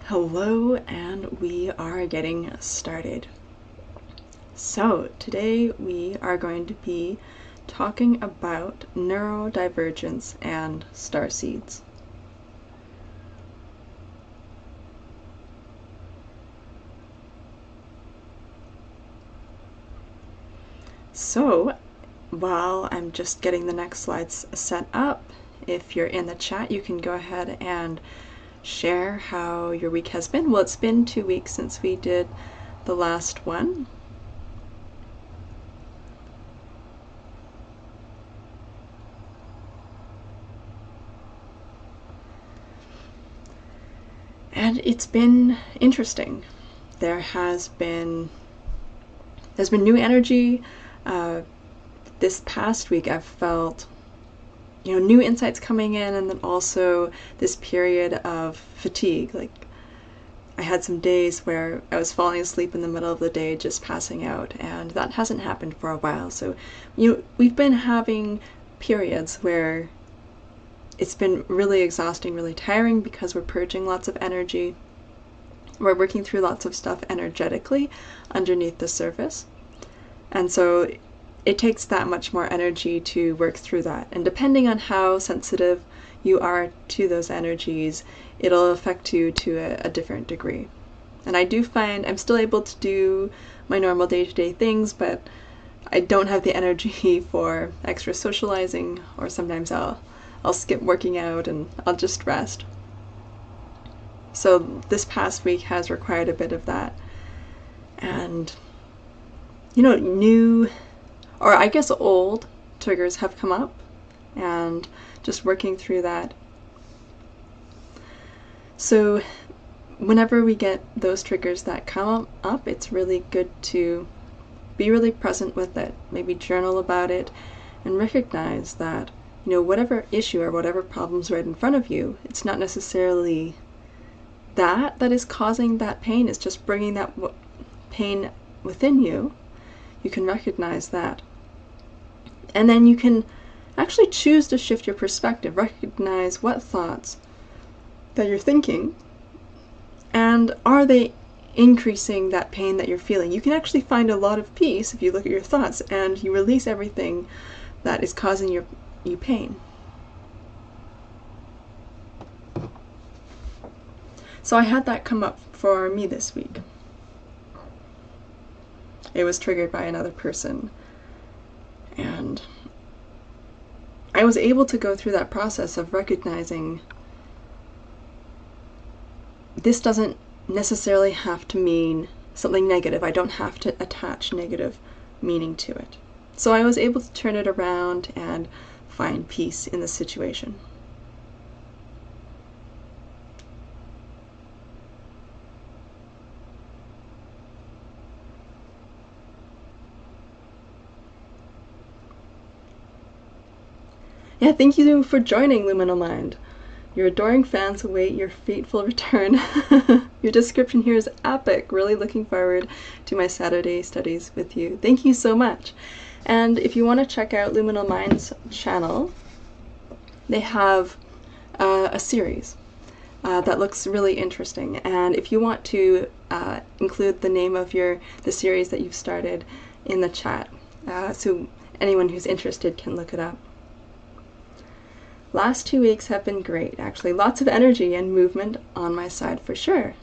Hello, and we are getting started. So today we are going to be talking about neurodivergence and starseeds. So while I'm just getting the next slides set up, if you're in the chat, you can go ahead and share how your week has been. Well, it's been 2 weeks since we did the last one. And it's been interesting. There's been new energy. This past week I've felt new insights coming in, and then also this period of fatigue. Like, I had some days where I was falling asleep in the middle of the day, just passing out, and that hasn't happened for a while. So we've been having periods where it's been really exhausting, really tiring, because we're purging lots of energy. We're working through lots of stuff energetically underneath the surface, and so it takes that much more energy to work through that. And depending on how sensitive you are to those energies, it'll affect you to a different degree. And I do find I'm still able to do my normal day-to-day things, but I don't have the energy for extra socializing, or sometimes I'll skip working out and I'll just rest. So this past week has required a bit of that. And new, or I guess old, triggers have come up, and just working through that. So whenever we get those triggers that come up, it's really good to be really present with it. Maybe journal about it and recognize that, whatever issue or whatever problem's right in front of you, it's not necessarily that is causing that pain. It's just bringing that pain within you. You can recognize that. And then you can actually choose to shift your perspective, recognize what thoughts that you're thinking, and are they increasing that pain that you're feeling. You can actually find a lot of peace if you look at your thoughts and you release everything that is causing you pain. So I had that come up for me this week. It was triggered by another person, and I was able to go through that process of recognizing this doesn't necessarily have to mean something negative. I don't have to attach negative meaning to it. So I was able to turn it around and find peace in the situation. Yeah, thank you for joining, Luminal Mind. Your adoring fans await your fateful return. Your description here is epic. Really looking forward to my Saturday studies with you. Thank you so much. And if you want to check out Luminal Mind's channel, they have a series that looks really interesting. And if you want to include the name of the series that you've started in the chat, so anyone who's interested can look it up. Last 2 weeks have been great, actually. Lots of energy and movement on my side for sure.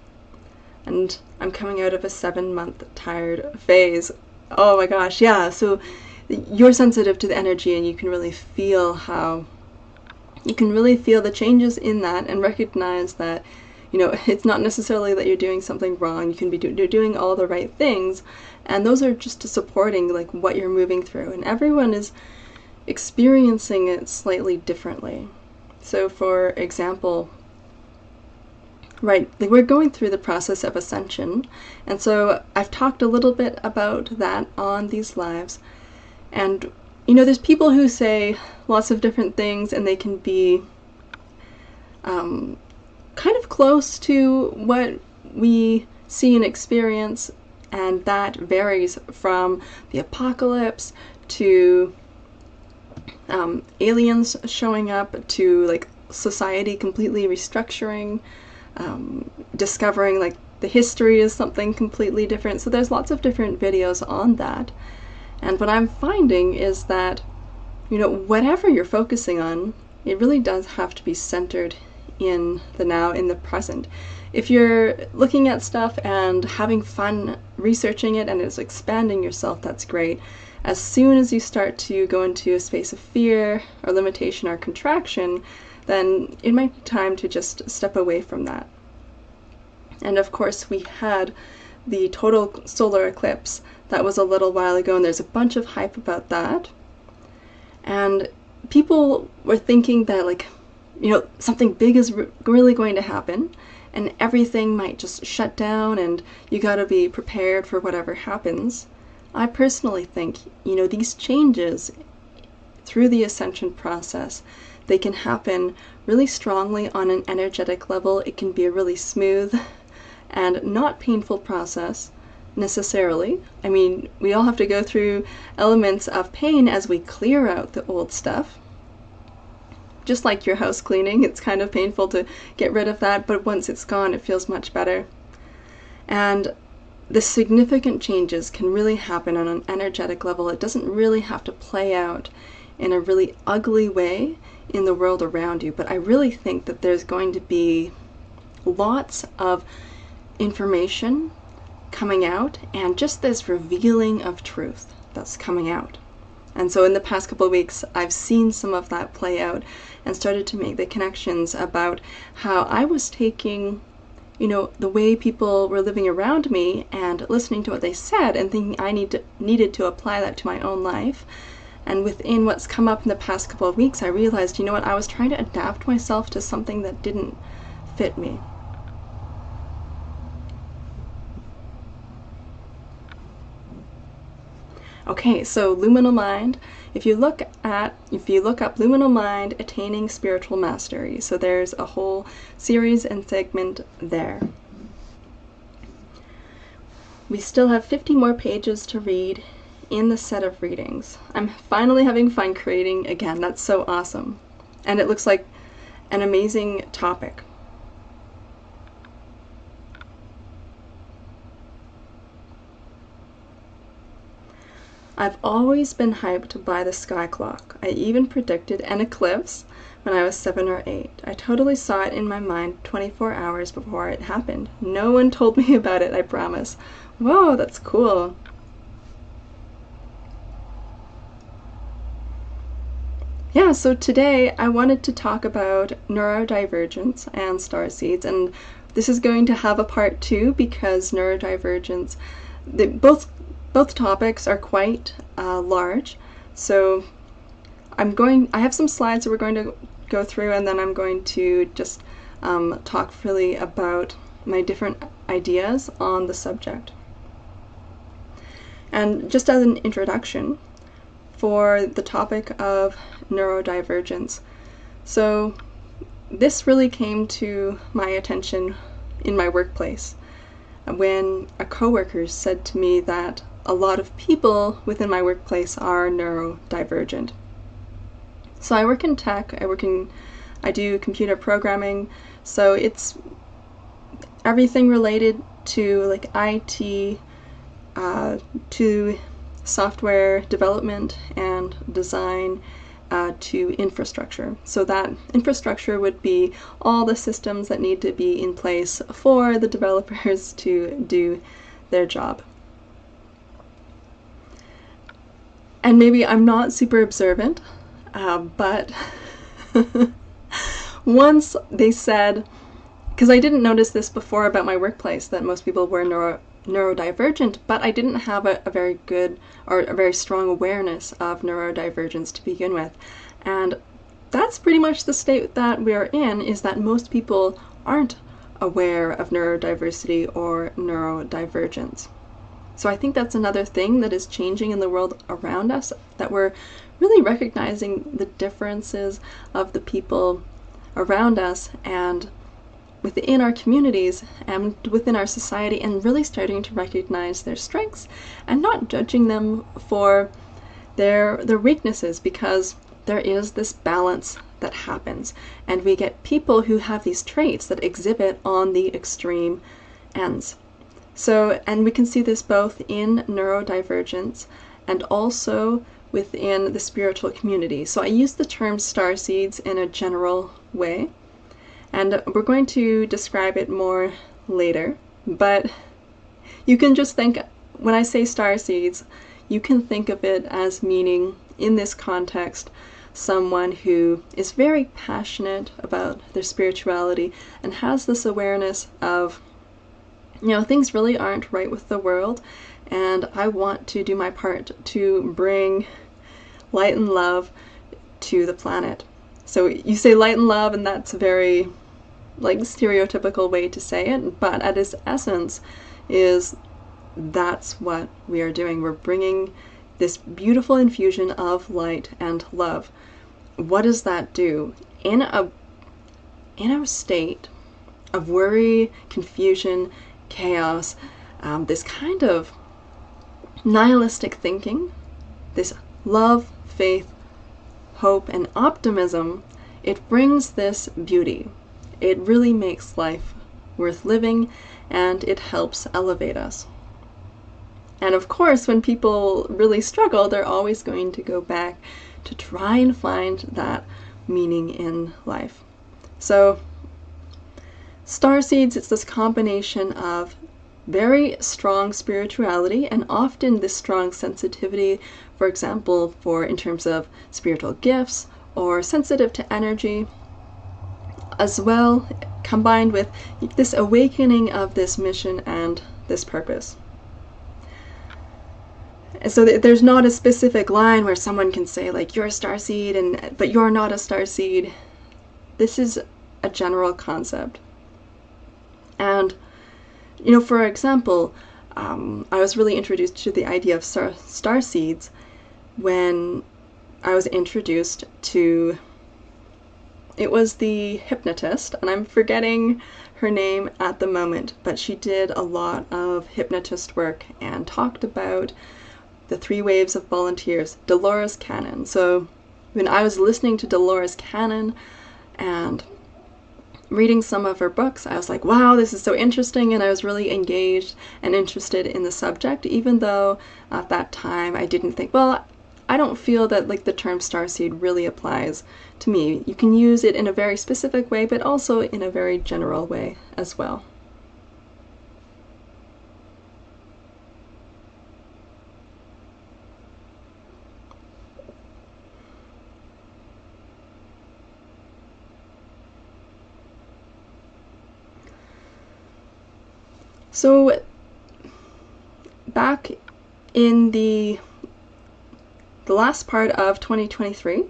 And I'm coming out of a 7-month tired phase. Oh my gosh, yeah. So you're sensitive to the energy, and you can really feel the changes in that, and recognize that, it's not necessarily that you're doing something wrong. You can be you're doing all the right things, and those are just supporting like what you're moving through. And everyone is experiencing it slightly differently. So for example, right, like we're going through the process of ascension, and so I've talked a little bit about that on these lives. And there's people who say lots of different things, and they can be kind of close to what we see and experience, and that varies from the apocalypse to aliens showing up, to like society completely restructuring, discovering like the history is something completely different. So there's lots of different videos on that. And what I'm finding is that, you know, whatever you're focusing on, it really does have to be centered in the now, in the present. If you're looking at stuff and having fun researching it and it's expanding yourself, that's great. As soon as you start to go into a space of fear or limitation or contraction, then it might be time to just step away from that. And of course, we had the total solar eclipse that was a little while ago, and there's a bunch of hype about that. And people were thinking that, like, you know, something big is really going to happen, and everything might just shut down, and you gotta be prepared for whatever happens. I personally think, you know, these changes through the ascension process, they can happen really strongly on an energetic level. It can be a really smooth and not painful process necessarily. I mean, we all have to go through elements of pain as we clear out the old stuff. Just like your house cleaning, it's kind of painful to get rid of that, but once it's gone, it feels much better. And the significant changes can really happen on an energetic level. It doesn't really have to play out in a really ugly way in the world around you, but I really think that there's going to be lots of information coming out and just this revealing of truth that's coming out. And so in the past couple of weeks, I've seen some of that play out and started to make the connections about how I was taking, you know, the way people were living around me and listening to what they said and thinking I needed to apply that to my own life. And within what's come up in the past couple of weeks, I realized, you know what, I was trying to adapt myself to something that didn't fit me. Okay, so luminal mind. If you look up luminal mind attaining spiritual mastery, so there's a whole series and segment there. We still have 50 more pages to read in the set of readings. I'm finally having fun creating again. That's so awesome. And it looks like an amazing topic. I've always been hyped by the sky clock. I even predicted an eclipse when I was 7 or 8. I totally saw it in my mind 24 hours before it happened. No one told me about it, I promise. Whoa, that's cool. Yeah, so today I wanted to talk about neurodivergence and starseeds, and this is going to have a part 2 because neurodivergence, both topics are quite large. So I have some slides that we're going to go through, and then I'm going to just talk freely about my different ideas on the subject. And just as an introduction for the topic of neurodivergence. So this really came to my attention in my workplace when a coworker said to me that a lot of people within my workplace are neurodivergent. So I work in tech, I do computer programming, so it's everything related to like IT, to software development and design, to infrastructure. So that infrastructure would be all the systems that need to be in place for the developers to do their job. And maybe I'm not super observant, but once they said, because I didn't notice this before about my workplace, that most people were neurodivergent, but I didn't have a very good or a very strong awareness of neurodivergence to begin with. And that's pretty much the state that we're in, is that most people aren't aware of neurodiversity or neurodivergence. So I think that's another thing that is changing in the world around us, that we're really recognizing the differences of the people around us and within our communities and within our society, and really starting to recognize their strengths and not judging them for their weaknesses, because there is this balance that happens. And we get people who have these traits that exhibit on the extreme ends. So, and we can see this both in neurodivergence and also within the spiritual community. So I use the term starseeds in a general way, and we're going to describe it more later, but you can just think, when I say starseeds, you can think of it as meaning, in this context, someone who is very passionate about their spirituality and has this awareness of, you know, things really aren't right with the world, and I want to do my part to bring light and love to the planet. So you say light and love, and that's a very, like, stereotypical way to say it, but at its essence is that's what we are doing. We're bringing this beautiful infusion of light and love. What does that do? In a state of worry, confusion, chaos, this kind of nihilistic thinking, this love, faith, hope, and optimism, it brings this beauty. It really makes life worth living, and it helps elevate us. And of course, when people really struggle, they're always going to go back to try and find that meaning in life. So starseeds, it's this combination of very strong spirituality and often this strong sensitivity, for example, in terms of spiritual gifts or sensitive to energy, as well, combined with this awakening of this mission and this purpose. So there's not a specific line where someone can say, like, you're a starseed, but you're not a starseed. This is a general concept. And, you know, for example, I was really introduced to the idea of starseeds when I was introduced to, it was the hypnotist, and I'm forgetting her name at the moment, but she did a lot of hypnotist work and talked about the 3 waves of volunteers, Dolores Cannon. So when I was listening to Dolores Cannon and reading some of her books, I was like, wow, this is so interesting, and I was really engaged and interested in the subject, even though at that time I didn't think, well, I don't feel that, like, the term starseed really applies to me. You can use it in a very specific way, but also in a very general way as well. So back in the last part of 2023,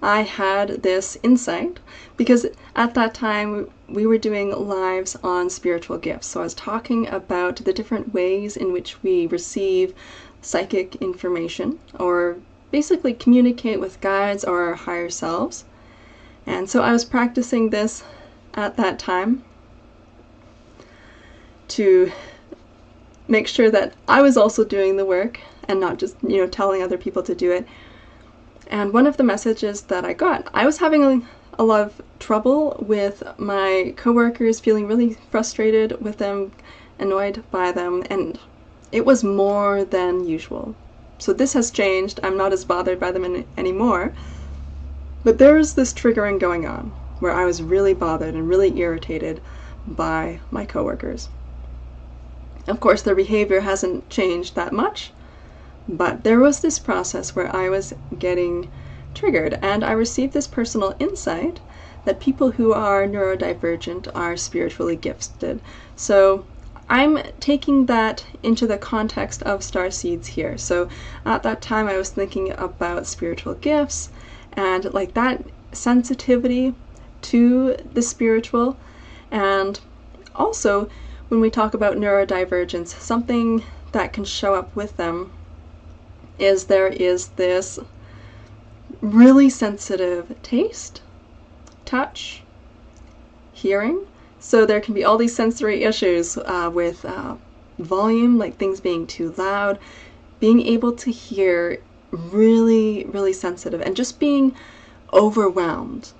I had this insight, because at that time we were doing lives on spiritual gifts. So I was talking about the different ways in which we receive psychic information, or basically communicate with guides or our higher selves. And so I was practicing this at that time to make sure that I was also doing the work and not just, you know, telling other people to do it. And one of the messages that I got, I was having a lot of trouble with my coworkers, feeling really frustrated with them, annoyed by them, and it was more than usual. So this has changed. I'm not as bothered by them anymore. But there was this triggering going on where I was really bothered and really irritated by my coworkers. Of course, their behavior hasn't changed that much, but there was this process where I was getting triggered, and I received this personal insight that people who are neurodivergent are spiritually gifted. So I'm taking that into the context of starseeds here. So at that time I was thinking about spiritual gifts and like that sensitivity to the spiritual. And also when we talk about neurodivergence, something that can show up with them is there is this really sensitive taste, touch, hearing. So there can be all these sensory issues with volume, like things being too loud, being able to hear really, really sensitive, and just being overwhelmed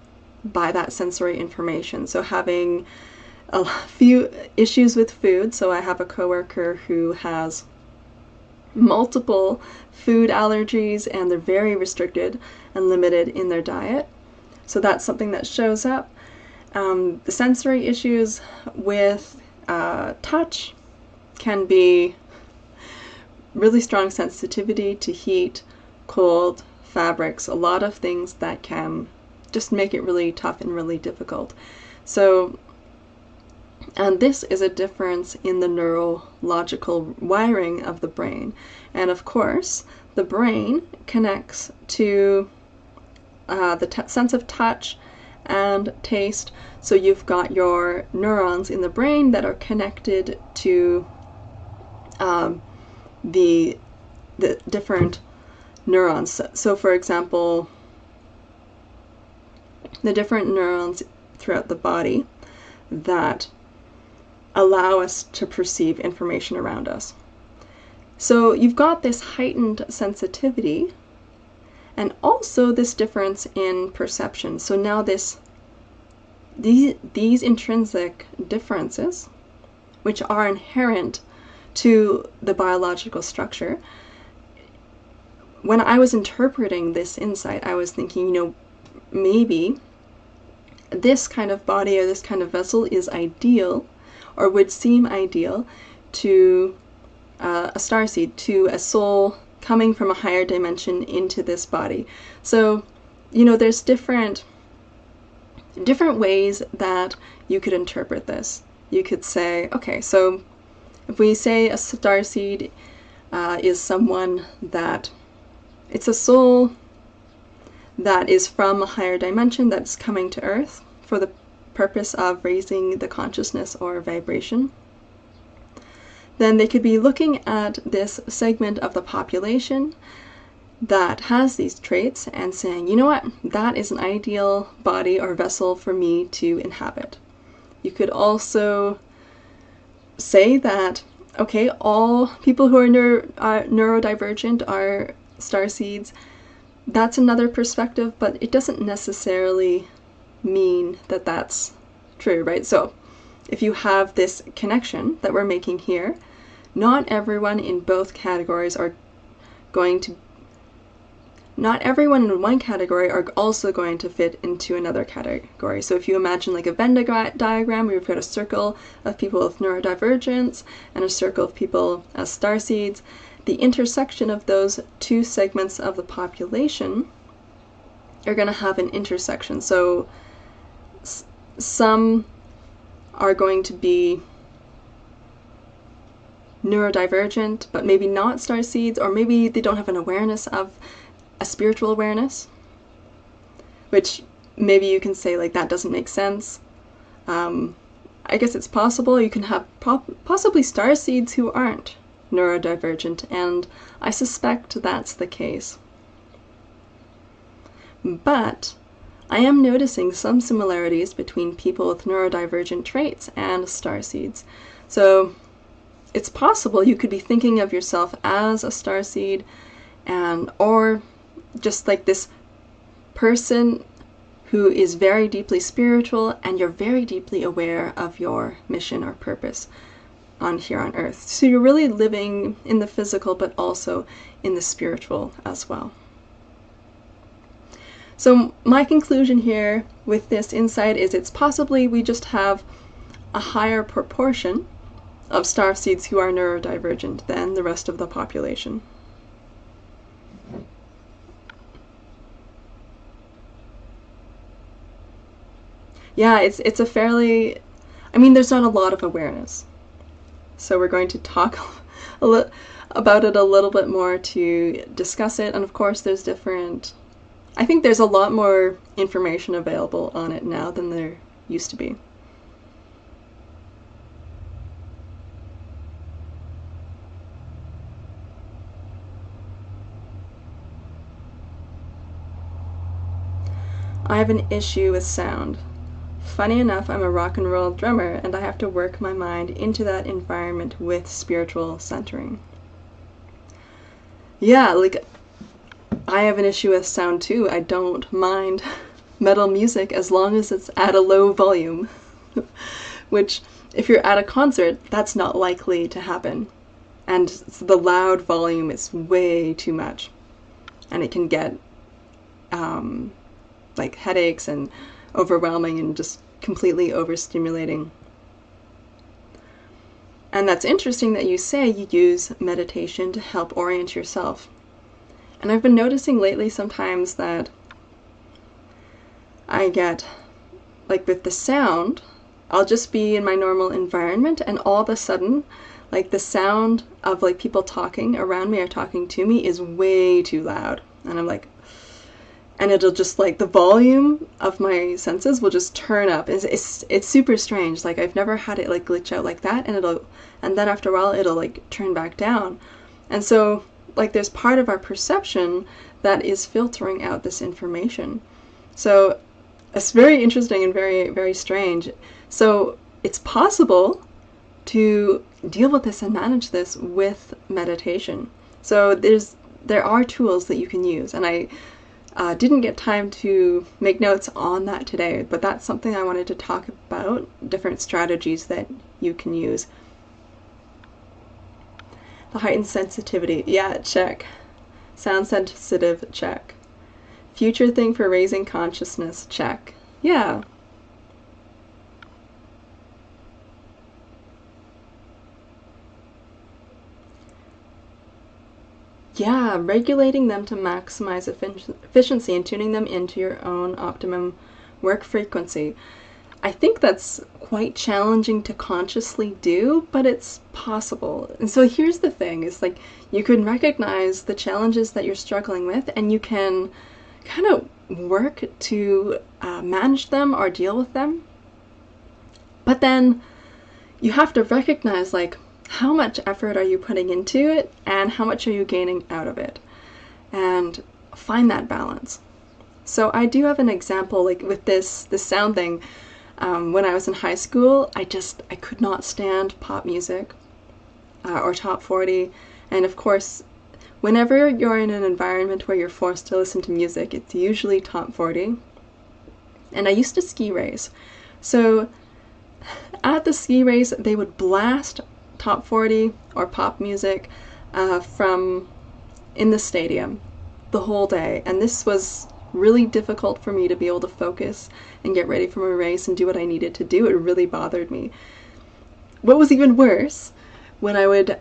by that sensory information. So having a few issues with food. So I have a coworker who has multiple food allergies and they're very restricted and limited in their diet. So that's something that shows up. The sensory issues with touch can be really strong sensitivity to heat, cold, fabrics, a lot of things that can just make it really tough and really difficult. So, and this is a difference in the neurological wiring of the brain. And of course, the brain connects to the sense of touch and taste. So you've got your neurons in the brain that are connected to the different neurons. So for example, the different neurons throughout the body that allow us to perceive information around us. So you've got this heightened sensitivity and also this difference in perception. So now these intrinsic differences, which are inherent to the biological structure, when I was interpreting this insight, I was thinking, maybe this kind of body or this kind of vessel is ideal, or would seem ideal to a starseed, to a soul coming from a higher dimension into this body. So, there's different ways that you could interpret this. You could say, okay, so if we say a starseed is someone that it's a soul that is from a higher dimension that's coming to Earth for the purpose of raising the consciousness or vibration, then they could be looking at this segment of the population that has these traits and saying, you know what, that is an ideal body or vessel for me to inhabit. You could also say that, okay, all people who are neurodivergent are starseeds. That's another perspective, but it doesn't necessarily mean that that's true, right? So if you have this connection that we're making here, not everyone in both categories are going to, not everyone in one category are also going to fit into another category. So if you imagine like a Venn diagram where you've got a circle of people with neurodivergence and a circle of people as starseeds, the intersection of those two segments of the population are going to have an intersection. So some are going to be neurodivergent, but maybe not starseeds, or maybe they don't have an awareness of a spiritual awareness, which maybe you can say like that doesn't make sense. I guess it's possible. You can have possibly starseeds who aren't neurodivergent, and I suspect that's the case. But I am noticing some similarities between people with neurodivergent traits and starseeds. So it's possible you could be thinking of yourself as a starseed, or just like this person who is very deeply spiritual, and you're very deeply aware of your mission or purpose here on Earth. So you're really living in the physical, but also in the spiritual as well. So my conclusion here with this insight is it's possibly we just have a higher proportion of starseeds who are neurodivergent than the rest of the population. Yeah, it's a fairly, there's not a lot of awareness. So we're going to talk about it a little bit more to discuss it. And of course there's I think there's a lot more information available on it now than there used to be. I have an issue with sound. Funny enough, I'm a rock and roll drummer, and I have to work my mind into that environment with spiritual centering. Yeah, like, I have an issue with sound too. I don't mind metal music as long as it's at a low volume, which if you're at a concert, that's not likely to happen. And the loud volume is way too much. And it can get like headaches and overwhelming and just completely overstimulating. And that's interesting that you say you use meditation to help orient yourself. And I've been noticing lately sometimes that I get, like with the sound, I'll just be in my normal environment and all of a sudden, like the sound of like people talking around me or talking to me is way too loud. And I'm like, and it'll just like the volume of my senses will just turn up. It's super strange. Like I've never had it like glitch out like that, and then after a while it'll like turn back down. And so like there's part of our perception that is filtering out this information. So it's very interesting and very, very strange. So it's possible to deal with this and manage this with meditation. So there are tools that you can use, and I didn't get time to make notes on that today, but that's something I wanted to talk about, different strategies that you can use. The heightened sensitivity, yeah, check. Sound sensitive, check. Future thing for raising consciousness, check. Yeah. Yeah, regulating them to maximize efficiency and tuning them into your own optimum work frequency. I think that's quite challenging to consciously do, but it's possible. And so here's the thing, is like you can recognize the challenges that you're struggling with and you can kind of work to manage them or deal with them. But then you have to recognize like how much effort are you putting into it and how much are you gaining out of it, and find that balance. So I do have an example like with this sound thing. When I was in high school, I could not stand pop music or top 40. And of course, whenever you're in an environment where you're forced to listen to music, it's usually top 40. And I used to ski race. So at the ski race, they would blast top 40 or pop music from in the stadium the whole day. And this was really difficult for me to be able to focus and get ready for my race and do what I needed to do. It really bothered me. What was even worse, when I would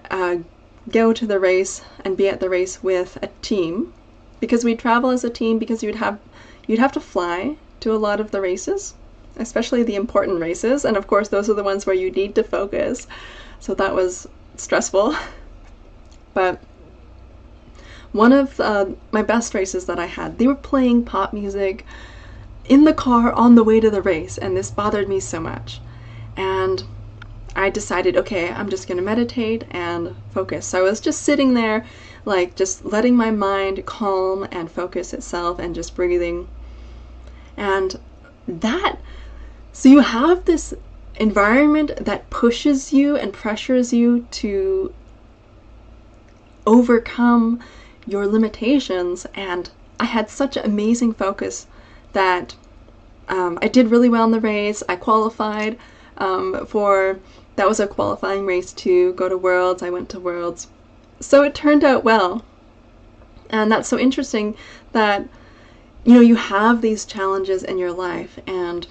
go to the race and be at the race with a team, because we'd travel as a team, because you'd have to fly to a lot of the races, especially the important races, and of course those are the ones where you need to focus. So that was stressful. But one of my best races that I had, they were playing pop music in the car on the way to the race, and this bothered me so much. And I decided, okay, I'm just going to meditate and focus. So I was just sitting there, like just letting my mind calm and focus itself and just breathing. And so you have this environment that pushes you and pressures you to overcome your limitations, and I had such amazing focus that I did really well in the race. I qualified that was a qualifying race to go to Worlds. I went to Worlds. So it turned out well. And that's so interesting that, you have these challenges in your life, and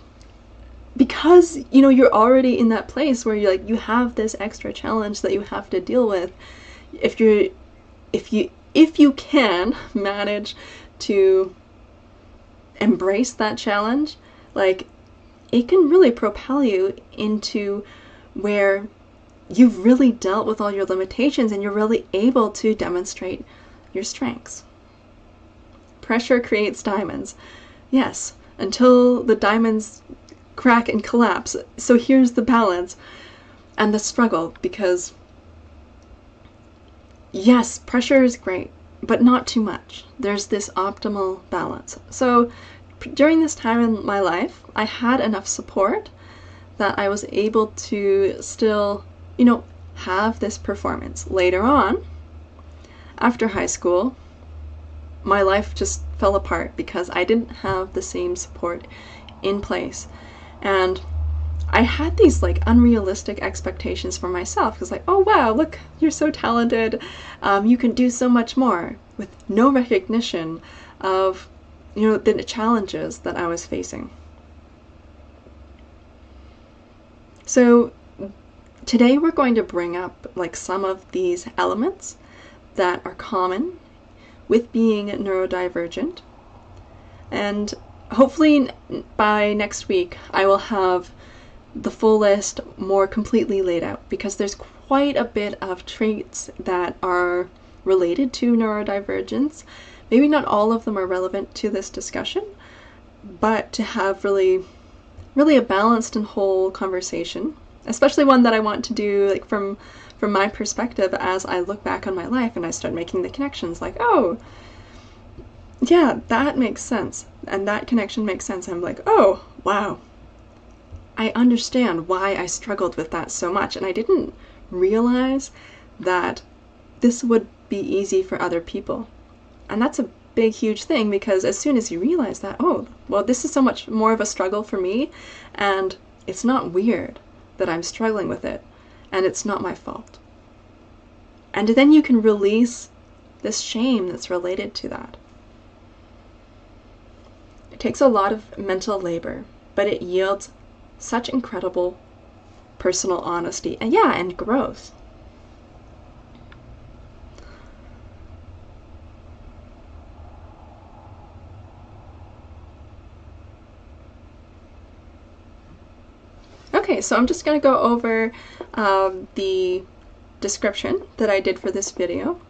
because, you're already in that place where you have this extra challenge that you have to deal with, if you can manage to embrace that challenge, like, it can really propel you into where you've really dealt with all your limitations and you're really able to demonstrate your strengths. Pressure creates diamonds. Yes, until the diamonds crack and collapse. So here's the balance and the struggle, because yes, pressure is great, but not too much. There's this optimal balance. So during this time in my life, I had enough support that I was able to still, have this performance. Later on, after high school, my life just fell apart because I didn't have the same support in place. And I had these like unrealistic expectations for myself, because like, oh wow, look, you're so talented, you can do so much more, with no recognition of, you know, the challenges that I was facing. So today we're going to bring up like some of these elements that are common with being neurodivergent, and hopefully by next week I will have the full list more completely laid out, because there's quite a bit of traits that are related to neurodivergence. Maybe not all of them are relevant to this discussion, but to have really a balanced and whole conversation, especially one that I want to do like from my perspective as I look back on my life and I start making the connections, like, oh yeah, that makes sense, and that connection makes sense. I'm like, oh wow, I understand why I struggled with that so much, and I didn't realize that this would be easy for other people. And that's a big, huge thing, because as soon as you realize that, oh, well, this is so much more of a struggle for me, and it's not weird that I'm struggling with it, and it's not my fault. And then you can release this shame that's related to that. It takes a lot of mental labor, but it yields such incredible personal honesty and growth. Okay, so I'm just going to go over the description that I did for this video.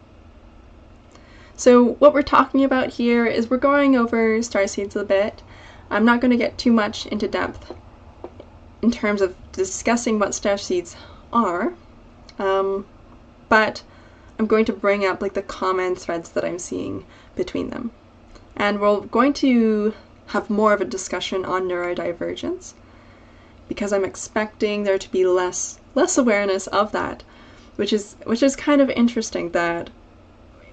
So what we're talking about here is we're going over starseeds a bit. I'm not going to get too much into depth in terms of discussing what starseeds are, but I'm going to bring up like the common threads that I'm seeing between them. And we're going to have more of a discussion on neurodivergence, because I'm expecting there to be less awareness of that, which is kind of interesting that,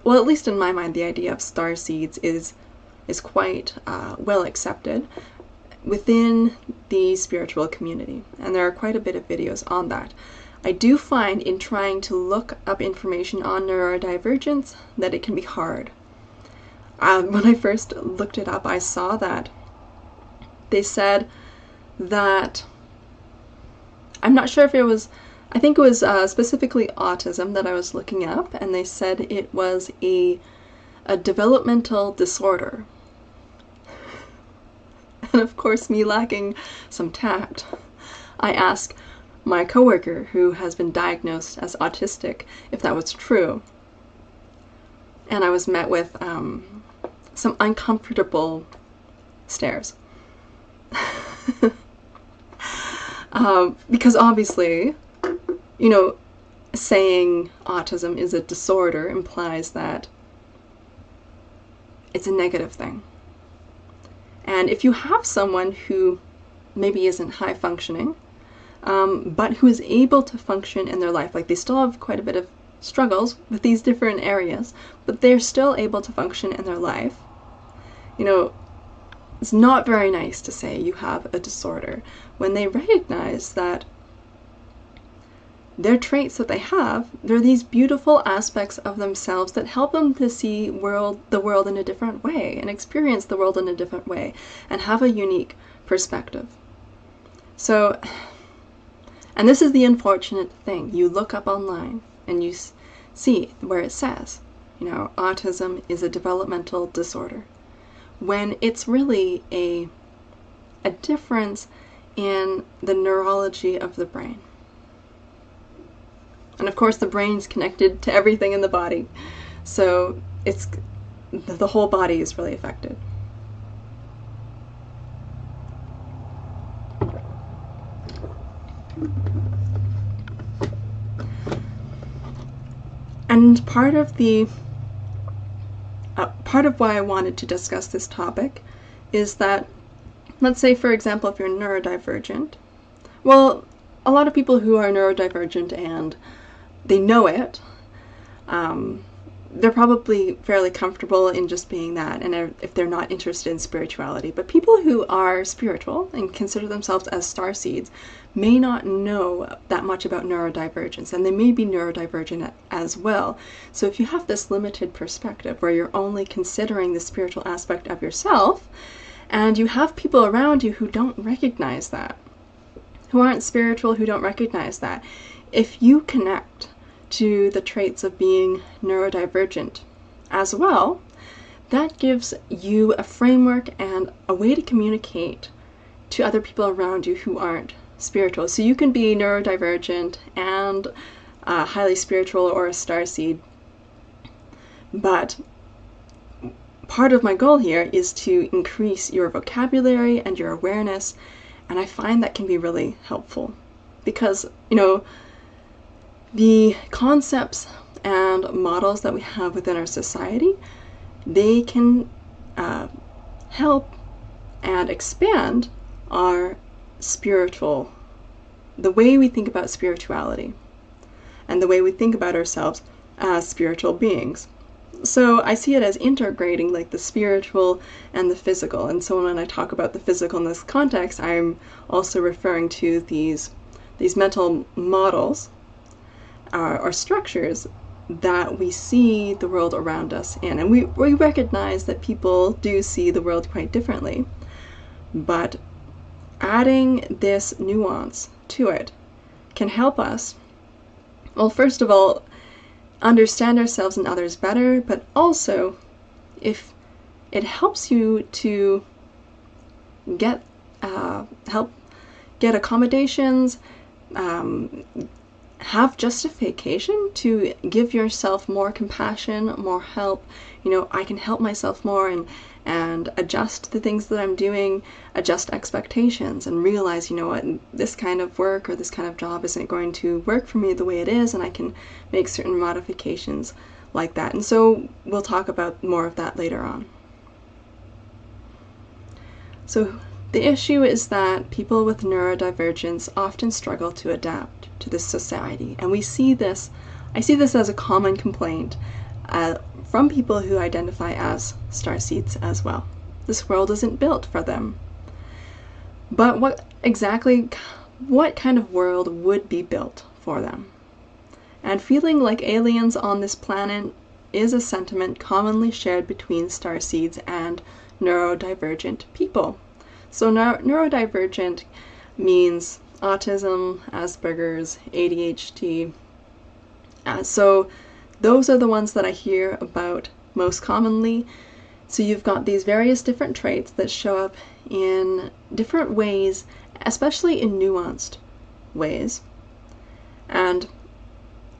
well, at least in my mind, the idea of starseeds is quite well accepted within the spiritual community, and there are quite a bit of videos on that. I do find in trying to look up information on neurodivergence that it can be hard. When I first looked it up, I saw that they said that, I'm not sure if it was, I think it was specifically autism that I was looking up, and they said it was a developmental disorder. And of course, me lacking some tact, I asked my coworker, who has been diagnosed as autistic, if that was true. And I was met with some uncomfortable stares. Because obviously, you know, saying autism is a disorder implies that it's a negative thing. And if you have someone who maybe isn't high functioning, but who is able to function in their life, like they still have quite a bit of struggles with these different areas, but they're still able to function in their life, you know, it's not very nice to say you have a disorder when they recognize that their traits that they have, they're these beautiful aspects of themselves that help them to see the world in a different way, and experience the world in a different way, and have a unique perspective. So, and this is the unfortunate thing, you look up online and you see where it says, you know, autism is a developmental disorder, when it's really a difference in the neurology of the brain. And of course the brain's connected to everything in the body, so it's the whole body is really affected. And part of why I wanted to discuss this topic is that, let's say for example, if you're neurodivergent, well, a lot of people who are neurodivergent and they know it, they're probably fairly comfortable in just being that, and if they're not interested in spirituality. But people who are spiritual and consider themselves as starseeds may not know that much about neurodivergence, and they may be neurodivergent as well. So if you have this limited perspective where you're only considering the spiritual aspect of yourself, and you have people around you who don't recognize that, who aren't spiritual, who don't recognize that, if you connect to the traits of being neurodivergent as well, that gives you a framework and a way to communicate to other people around you who aren't spiritual. So you can be neurodivergent and highly spiritual or a starseed, but part of my goal here is to increase your vocabulary and your awareness, and I find that can be really helpful because, the concepts and models that we have within our society, they can help and expand our the way we think about spirituality and the way we think about ourselves as spiritual beings. So I see it as integrating like the spiritual and the physical. And so when I talk about the physical in this context, I'm also referring to these mental models or structures that we see the world around us in. And we recognize that people do see the world quite differently. But adding this nuance to it can help us, well, first of all, understand ourselves and others better, but also if it helps you to help get accommodations, have justification to give yourself more compassion, more help. I can help myself more and adjust the things that I'm doing, adjust expectations, and realize, this kind of work or this kind of job isn't going to work for me the way it is, and I can make certain modifications like that. And so we'll talk about more of that later on. So the issue is that people with neurodivergence often struggle to adapt to this society, and I see this as a common complaint from people who identify as starseeds as well. This world isn't built for them. But what kind of world would be built for them? And feeling like aliens on this planet is a sentiment commonly shared between starseeds and neurodivergent people. So neurodivergent means autism, Asperger's, ADHD. So those are the ones that I hear about most commonly. So you've got these various different traits that show up in different ways, especially in nuanced ways. And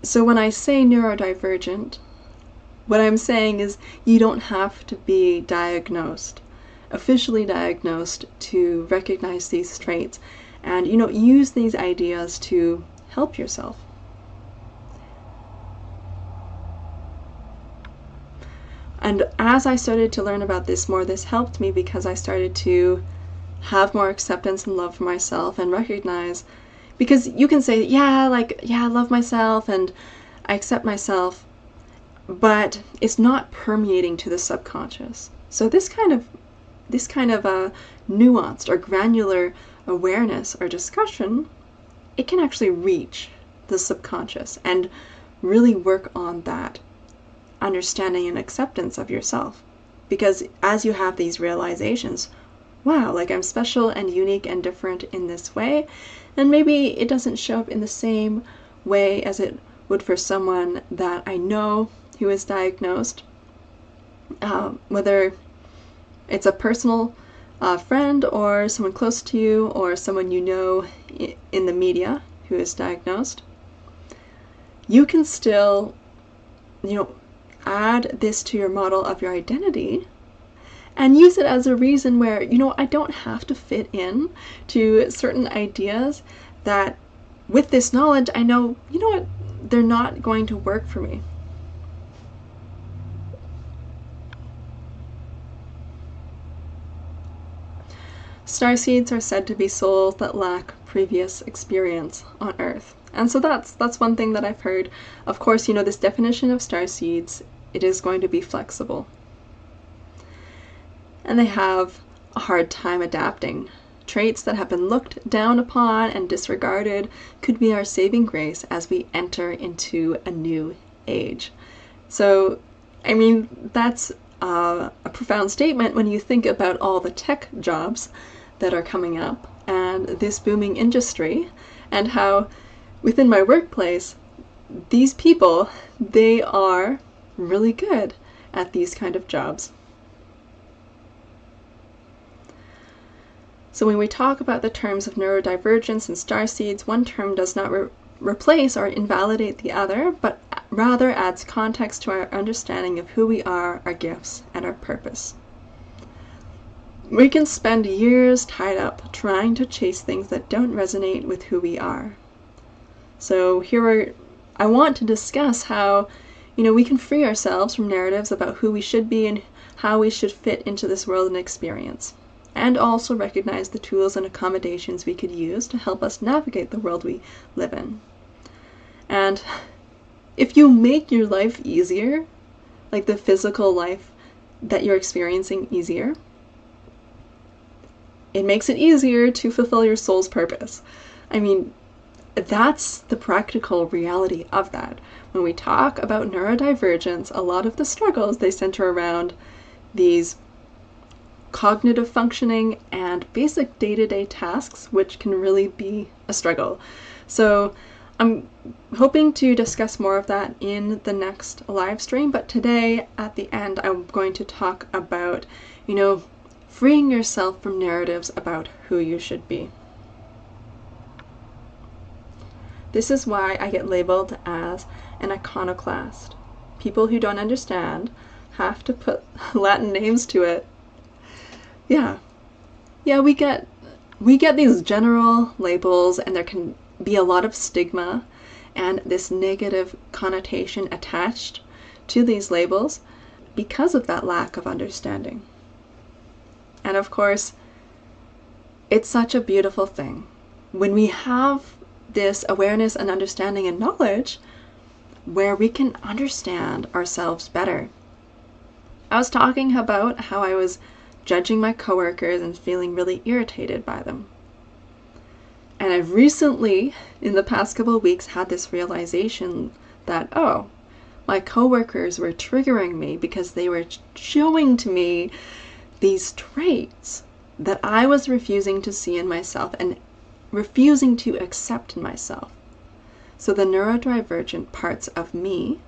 so when I say neurodivergent, what I'm saying is you don't have to be officially diagnosed to recognize these traits and, use these ideas to help yourself. And as I started to learn about this more, this helped me because I started to have more acceptance and love for myself and recognize, because you can say, I love myself and I accept myself, but it's not permeating to the subconscious. So this kind of nuanced or granular awareness or discussion, it can actually reach the subconscious and really work on that understanding and acceptance of yourself. Because as you have these realizations, wow, I'm special and unique and different in this way, and maybe it doesn't show up in the same way as it would for someone that I know who is diagnosed, whether it's a personal friend or someone close to you or someone you know in the media who is diagnosed. You can still, add this to your model of your identity and use it as a reason where, I don't have to fit in to certain ideas that with this knowledge, I know, they're not going to work for me. Starseeds are said to be souls that lack previous experience on Earth. And so that's one thing that I've heard. Of course, this definition of starseeds it is going to be flexible. And they have a hard time adapting. Traits that have been looked down upon and disregarded could be our saving grace as we enter into a new age. So, I mean, that's a profound statement when you think about all the tech jobs that are coming up and this booming industry, and how within my workplace, these people, they are really good at these kind of jobs. So when we talk about the terms of neurodivergence and starseeds, one term does not replace or invalidate the other, but rather adds context to our understanding of who we are, our gifts, and our purpose. We can spend years tied up trying to chase things that don't resonate with who we are. So I want to discuss how, we can free ourselves from narratives about who we should be and how we should fit into this world and experience, and also recognize the tools and accommodations we could use to help us navigate the world we live in. And if you make your life easier, like the physical life that you're experiencing easier, it makes it easier to fulfill your soul's purpose. I mean, that's the practical reality of that. When we talk about neurodivergence, a lot of the struggles, they center around these cognitive functioning and basic day-to-day tasks, which can really be a struggle. So I'm hoping to discuss more of that in the next live stream, but today at the end I'm going to talk about, freeing yourself from narratives about who you should be. This is why I get labeled as an iconoclast. People who don't understand have to put Latin names to it. Yeah, we get these general labels, and there can be a lot of stigma and this negative connotation attached to these labels because of that lack of understanding. And of course, it's such a beautiful thing when we have this awareness and understanding and knowledge where we can understand ourselves better. I was talking about how I was judging my coworkers and feeling really irritated by them. And I've recently, in the past couple of weeks, had this realization that, my coworkers were triggering me because they were showing to me these traits that I was refusing to see in myself and refusing to accept in myself. So the neurodivergent parts of me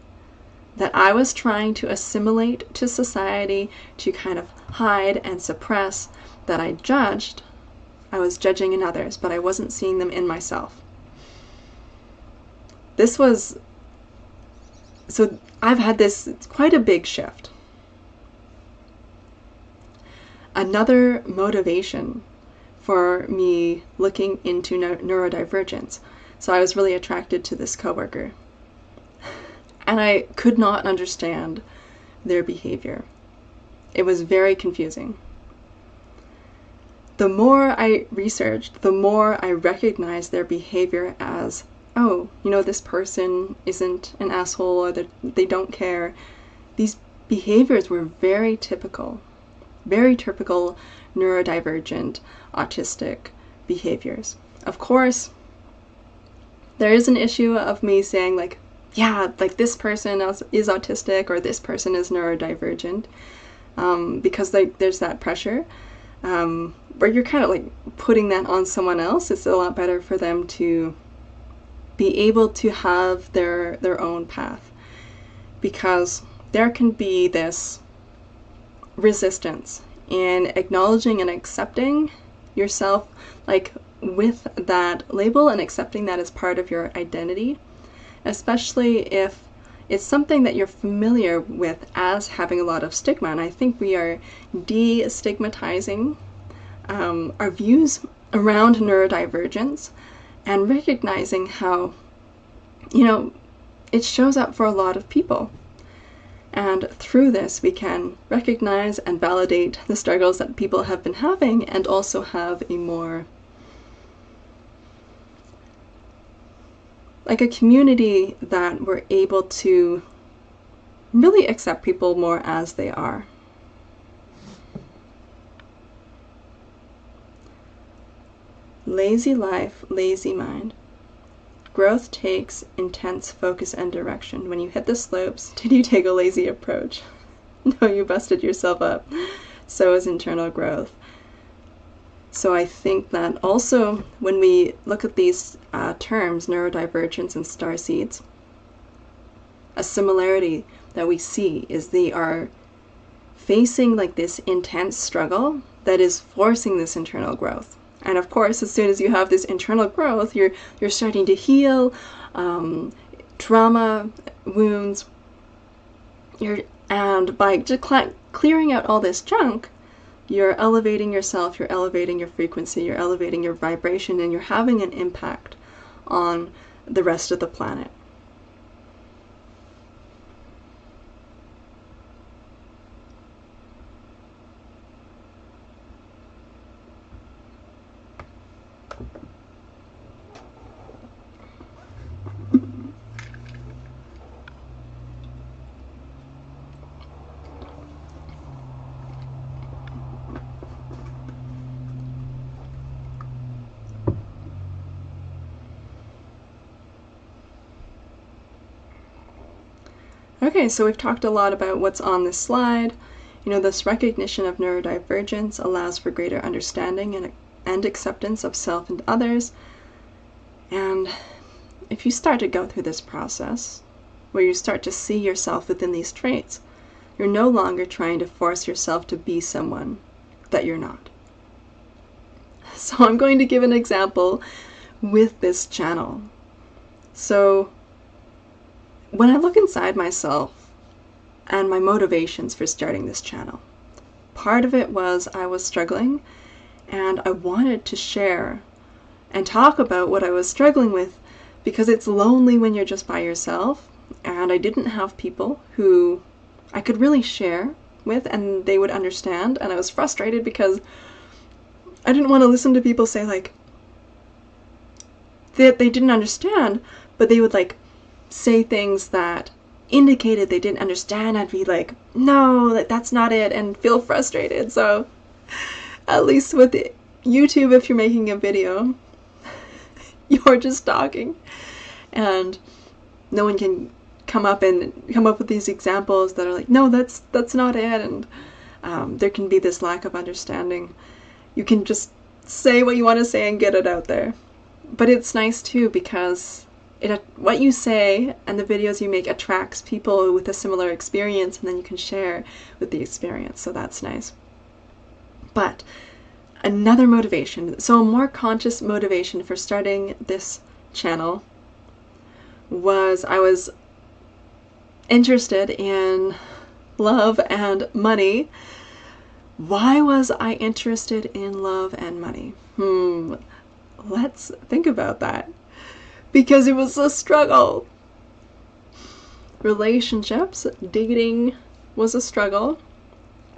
that I was trying to assimilate to society, to kind of hide and suppress, that I judged, I was judging in others, but I wasn't seeing them in myself. So I've had it's quite a big shift. Another motivation for me looking into neurodivergence. So I was really attracted to this coworker, and I could not understand their behavior. It was very confusing. The more I researched, the more I recognized their behavior as, this person isn't an asshole, or they don't care. These behaviors were very typical neurodivergent, autistic behaviors. Of course, there is an issue of me saying this person is autistic or this person is neurodivergent, because there's that pressure where you're kind of putting that on someone else. It's a lot better for them to be able to have their own path, because there can be this resistance in acknowledging and accepting yourself with that label and accepting that as part of your identity, especially if it's something that you're familiar with as having a lot of stigma. And I think we are destigmatizing our views around neurodivergence and recognizing how, it shows up for a lot of people. And through this, we can recognize and validate the struggles that people have been having, and also have a more, a community that we're able to really accept people more as they are. Lazy life, lazy mind. Growth takes intense focus and direction. When you hit the slopes, did you take a lazy approach? No, you busted yourself up. So is internal growth. So I think that also when we look at these terms, neurodivergence and starseeds, a similarity that we see is they are facing like this intense struggle that is forcing this internal growth. And of course, as soon as you have this internal growth, you're starting to heal trauma, wounds, and by just clearing out all this junk, you're elevating yourself, you're elevating your frequency, you're elevating your vibration, and you're having an impact on the rest of the planet. Okay, so we've talked a lot about what's on this slide. You know, this recognition of neurodivergence allows for greater understanding and acceptance of self and others. And if you start to go through this process, where you start to see yourself within these traits, you're no longer trying to force yourself to be someone that you're not. So I'm going to give an example with this channel. So when I look inside myself and my motivations for starting this channel, part of it was I was struggling and I wanted to share and talk about what I was struggling with, because it's lonely when you're just by yourself, and I didn't have people who I could really share with and they would understand, and I was frustrated because I didn't want to listen to people say like that they didn't understand, but they would like say things that indicated they didn't understand. I'd be like, no, that's not it, and feel frustrated. So at least with YouTube, if you're making a video, you're just talking and no one can come up with these examples that are like, no, that's not it, and there can be this lack of understanding. You can just say what you want to say and get it out there. But it's nice too, because what you say and the videos you make attracts people with a similar experience, and then you can share with the experience, so that's nice. But another motivation, so a more conscious motivation for starting this channel, was I was interested in love and money. Why was I interested in love and money? Let's think about that. Because it was a struggle. Relationships, dating was a struggle.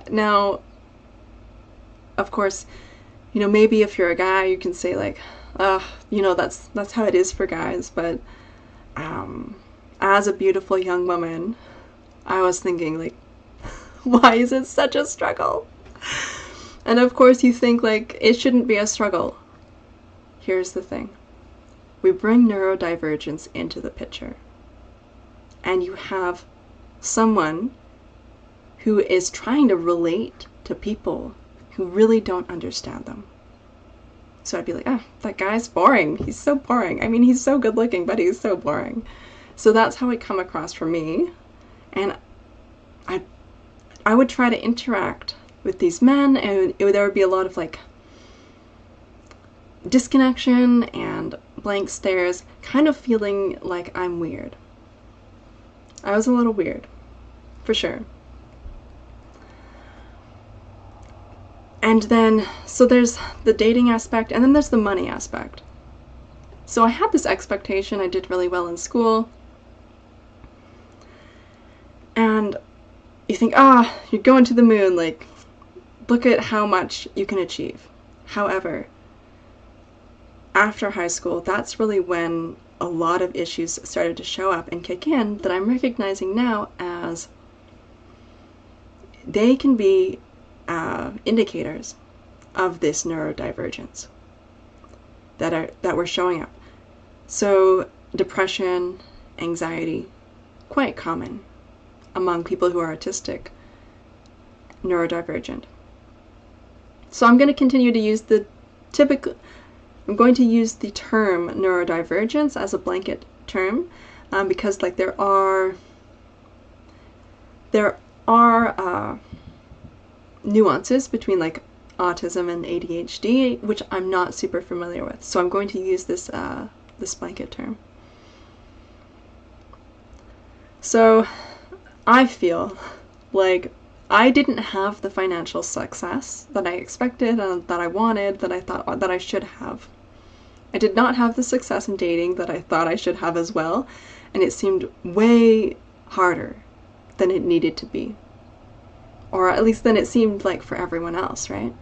Now, of course, you know, maybe if you're a guy, you can say like, you know, that's how it is for guys. But as a beautiful young woman, I was thinking like, why is it such a struggle? And of course you think like, it shouldn't be a struggle. Here's the thing. We bring neurodivergence into the picture. And you have someone who is trying to relate to people who really don't understand them. So I'd be like, that guy's boring. He's so boring. I mean, he's so good looking, but he's so boring. So that's how it come across for me. And I would try to interact with these men, and there would be a lot of like disconnection and blank stares, kind of feeling like I'm weird. I was a little weird, for sure. And then, so there's the dating aspect, and then there's the money aspect. So I had this expectation, I did really well in school, and you think, you're going to the moon, like, look at how much you can achieve. However, after high school, that's really when a lot of issues started to show up and kick in that I'm recognizing now as they can be indicators of this neurodivergence that were showing up. So depression, anxiety, quite common among people who are autistic, neurodivergent. So I'm going to continue to use the I'm going to use the term neurodivergence as a blanket term, because like there are nuances between like autism and ADHD, which I'm not super familiar with. So I'm going to use this this blanket term. So I feel like I didn't have the financial success that I expected and that I wanted, that I thought that I should have. I did not have the success in dating that I thought I should have as well, and it seemed way harder than it needed to be. Or at least than it seemed like for everyone else, right?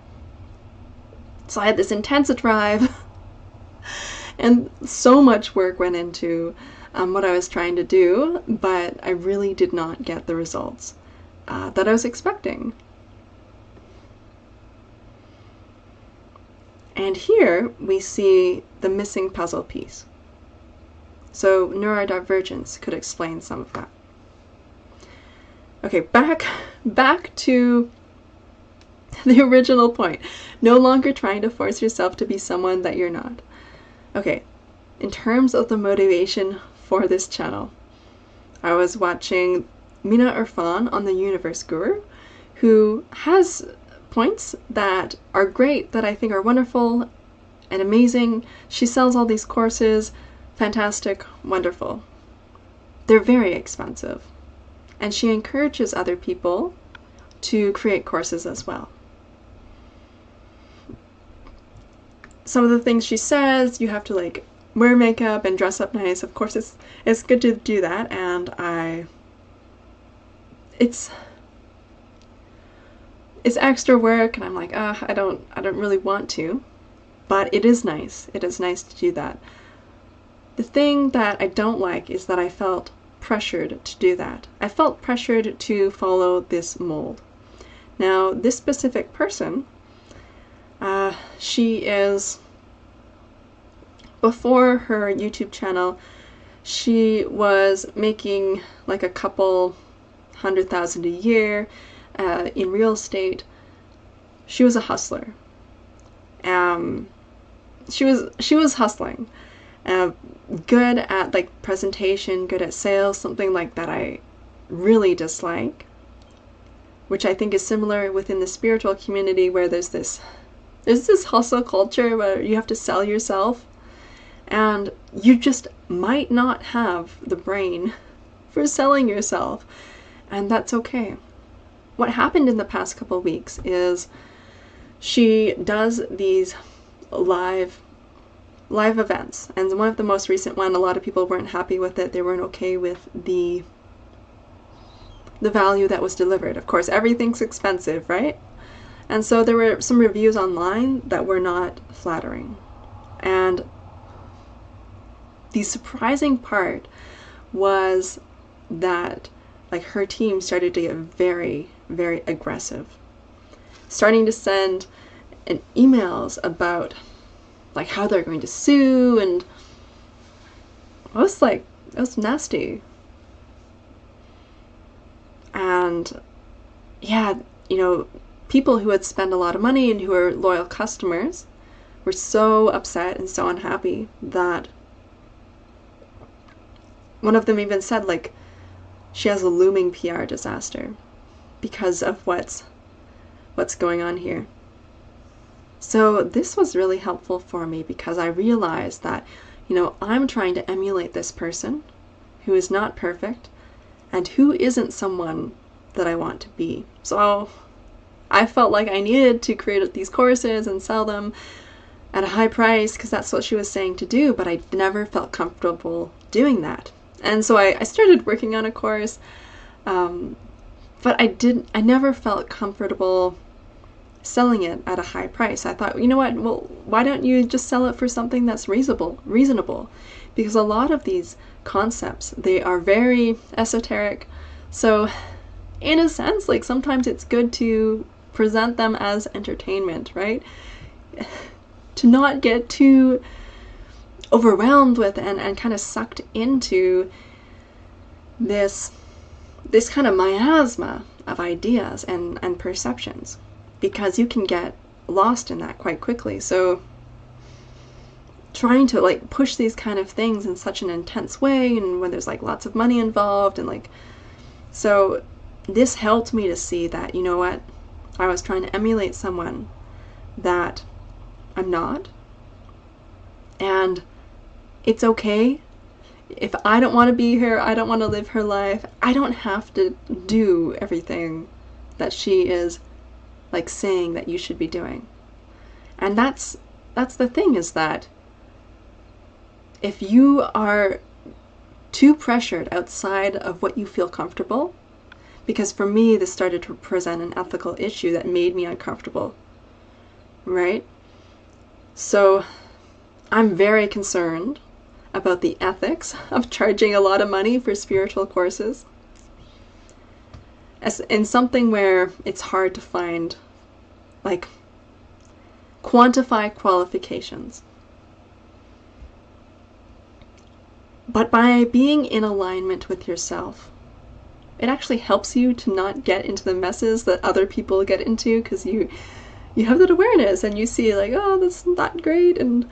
So I had this intense drive, and so much work went into what I was trying to do, but I really did not get the results that I was expecting. And here we see the missing puzzle piece. So neurodivergence could explain some of that. Okay, back to the original point. No longer trying to force yourself to be someone that you're not. Okay, in terms of the motivation for this channel, I was watching Mina Irfan on the Universe Guru, who has points that are great, that I think are wonderful and amazing. She sells all these courses, fantastic, wonderful. They're very expensive. And she encourages other people to create courses as well. Some of the things she says, you have to like wear makeup and dress up nice. Of course, it's good to do that, and it's extra work, and I'm like, I don't really want to, but it is nice. It is nice to do that. The thing that I don't like is that I felt pressured to do that. I felt pressured to follow this mold. Now, this specific person, she is, before her YouTube channel, she was making like a couple $100,000 a year in real estate. She was a hustler. She was hustling. Good at like presentation, good at sales, something like that I really dislike, which I think is similar within the spiritual community, where there's this hustle culture where you have to sell yourself, and you just might not have the brain for selling yourself, and that's okay. What happened in the past couple weeks is she does these live events, and one of the most recent one, a lot of people weren't happy with it. They weren't okay with the value that was delivered. Of course, everything's expensive, right? And so there were some reviews online that were not flattering. And the surprising part was that like her team started to get very, very aggressive, starting to send emails about like how they're going to sue, and it was nasty. And yeah, people who had spent a lot of money and who are loyal customers were so upset and so unhappy that one of them even said like she has a looming PR disaster because of what's going on here. So this was really helpful for me, because I realized that, I'm trying to emulate this person who is not perfect and who isn't someone that I want to be. So I felt like I needed to create these courses and sell them at a high price, because that's what she was saying to do, but I never felt comfortable doing that. And so I started working on a course, but I never felt comfortable selling it at a high price. I thought, well, why don't you just sell it for something that's reasonable? Because a lot of these concepts, they are very esoteric. So in a sense, like sometimes it's good to present them as entertainment, right? To not get too overwhelmed with and kind of sucked into this kind of miasma of ideas and perceptions, because you can get lost in that quite quickly. So trying to like push these kind of things in such an intense way, and when there's like lots of money involved, and like, so this helped me to see that, you know what, I was trying to emulate someone that I'm not, and it's okay. If I don't want to be here, I don't want to live her life, I don't have to do everything that she is like saying that you should be doing. And that's the thing, is that if you are too pressured outside of what you feel comfortable, because for me this started to present an ethical issue that made me uncomfortable, right? So I'm very concerned about the ethics of charging a lot of money for spiritual courses, as in something where it's hard to find, like, quantify qualifications. But by being in alignment with yourself, it actually helps you to not get into the messes that other people get into, because you have that awareness and you see like, oh, that's not great, and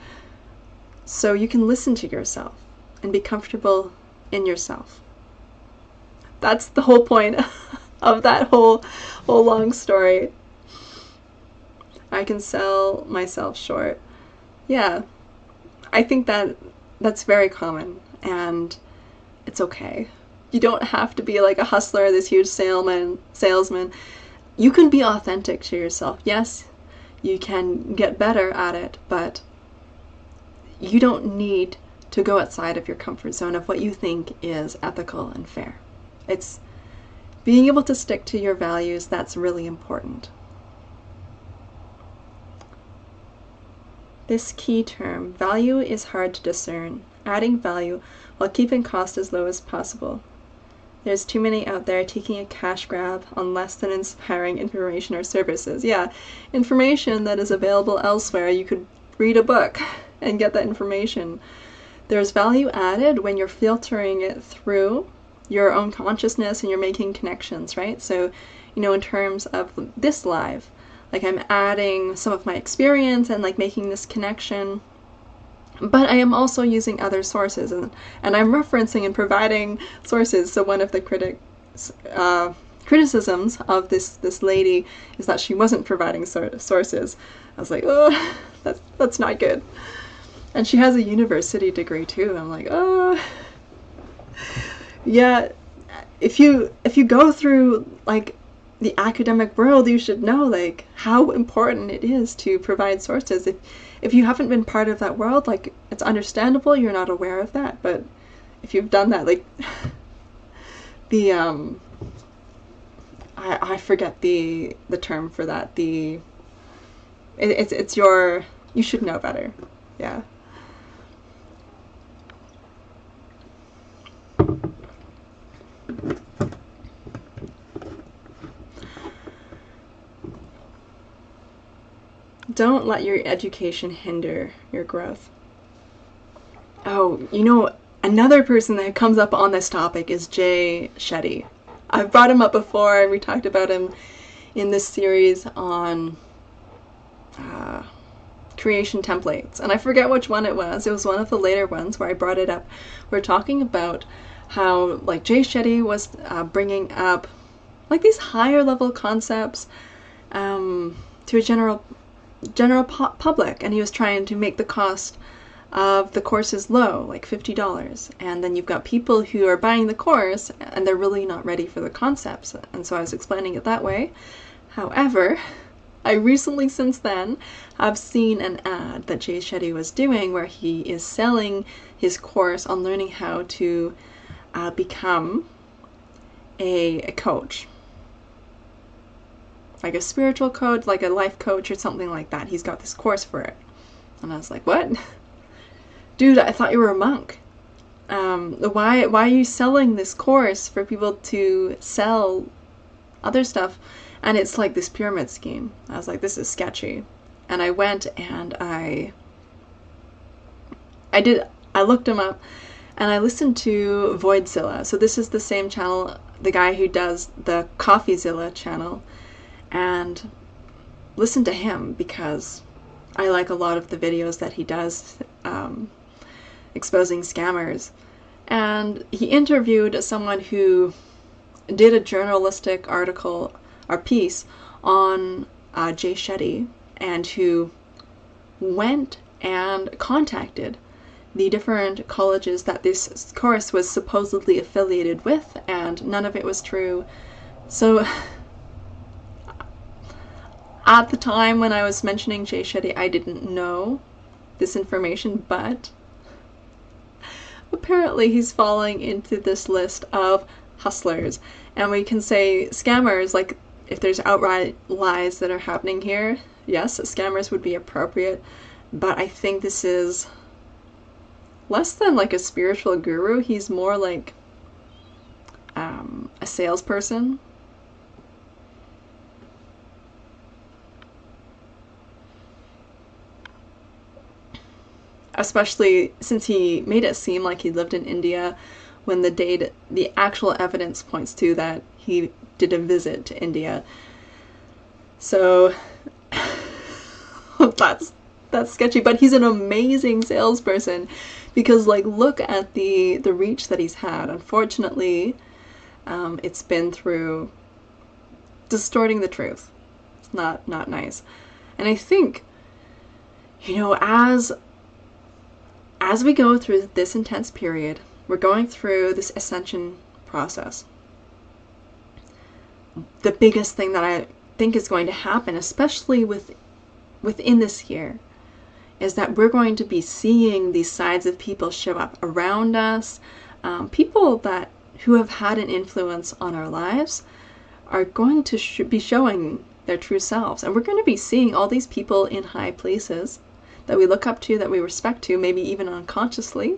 so you can listen to yourself and be comfortable in yourself. That's the whole point of that whole long story. I can sell myself short. Yeah, I think that's very common, and it's okay. You don't have to be like a hustler, this huge salesman. You can be authentic to yourself. Yes, you can get better at it, but you don't need to go outside of your comfort zone of what you think is ethical and fair. It's being able to stick to your values that's really important. This key term, value, is hard to discern. Adding value while keeping cost as low as possible. There's too many out there taking a cash grab on less than inspiring information or services. Yeah, information that is available elsewhere. You could read a book and get that information. There's value added when you're filtering it through your own consciousness and you're making connections, right? So, you know, in terms of this live, like I'm adding some of my experience and like making this connection, but I am also using other sources, and I'm referencing and providing sources. So one of the criticisms of this lady is that she wasn't providing sources. I was like, oh, that's not good. And she has a university degree too. I'm like, oh, yeah. If you go through like the academic world, you should know like how important it is to provide sources. If you haven't been part of that world, like, it's understandable you're not aware of that, but if you've done that, like, the I forget the term for that. It's your, you should know better. Yeah. Don't let your education hinder your growth. Oh, you know, another person that comes up on this topic is Jay Shetty. I've brought him up before, and we talked about him in this series on creation templates. And I forget which one it was. It was one of the later ones where I brought it up. We're talking about how, like, Jay Shetty was bringing up, like, these higher level concepts to a general public, and he was trying to make the cost of the courses low, like $50, and then you've got people who are buying the course and they're really not ready for the concepts, and so I was explaining it that way. However, I recently since then have seen an ad that Jay Shetty was doing where he is selling his course on learning how to become a coach, like a spiritual coach, like a life coach or something like that. He's got this course for it. And I was like, what? Dude, I thought you were a monk. Why are you selling this course for people to sell other stuff, and it's like this pyramid scheme. I was like, this is sketchy. And I went and I looked him up, and I listened to Voidzilla. So this is the same channel, the guy who does the CoffeeZilla channel, and listened to him because I like a lot of the videos that he does exposing scammers. And he interviewed someone who did a journalistic article or piece on Jay Shetty, and who went and contacted the different colleges that this course was supposedly affiliated with, and none of it was true. So at the time when I was mentioning Jay Shetty, I didn't know this information, but apparently he's falling into this list of hustlers. And we can say scammers, like if there's outright lies that are happening here, yes, scammers would be appropriate, but I think this is less than like a spiritual guru. He's more like a salesperson. Especially since he made it seem like he lived in India, when the actual evidence points to that he did a visit to India. So that's sketchy, but he's an amazing salesperson, because like, look at the reach that he's had. Unfortunately, it's been through distorting the truth. It's not nice. And I think, as we go through this intense period, we're going through this ascension process. The biggest thing that I think is going to happen, especially within this year, is that we're going to be seeing these sides of people show up around us. People who have had an influence on our lives are going to be showing their true selves. And we're going to be seeing all these people in high places that we look up to, that we respect to, maybe even unconsciously.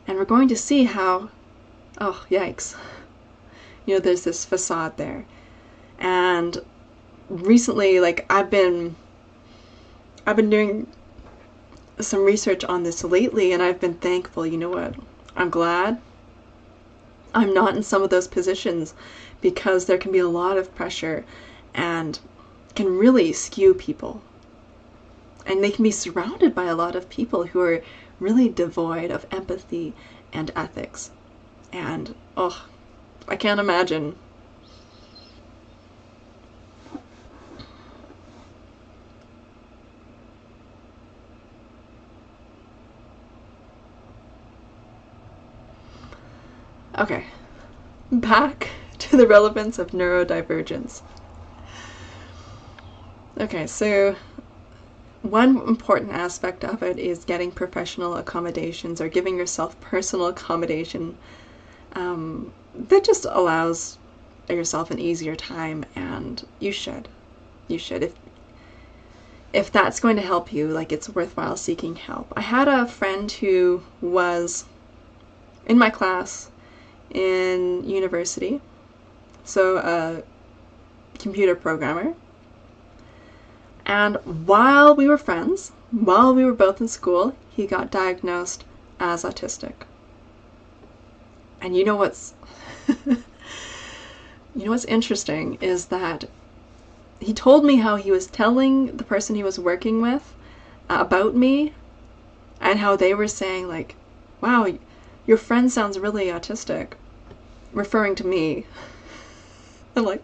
And we're going to see how, oh, yikes, there's this facade there. And recently, like, I've been doing some research on this lately, and I've been thankful. You know what? I'm glad I'm not in some of those positions, because there can be a lot of pressure and can really skew people. And they can be surrounded by a lot of people who are really devoid of empathy and ethics. And, oh, I can't imagine. Okay, back to the relevance of neurodivergence. Okay, so one important aspect of it is getting professional accommodations, or giving yourself personal accommodation that just allows yourself an easier time, and you should. If that's going to help you, like, it's worthwhile seeking help. I had a friend who was in my class in university, so a computer programmer. And while we were friends, while we were both in school, he got diagnosed as autistic. And you know what's interesting is that he told me how he was telling the person he was working with about me, and how they were saying, like, wow, your friend sounds really autistic, referring to me. And like,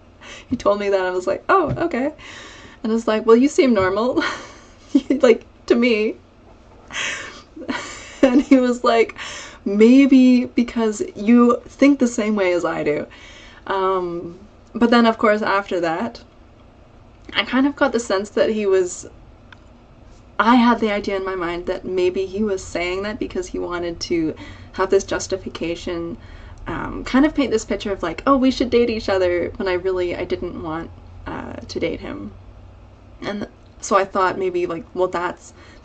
he told me that, I was like, oh, okay. And I was like, well, you seem normal, like, to me. And he was like, maybe because you think the same way as I do. But then, of course, after that, I kind of got the sense that I had the idea in my mind that maybe he was saying that because he wanted to have this justification, kind of paint this picture of like, oh, we should date each other, when I didn't want to date him. And so I thought maybe, like, well,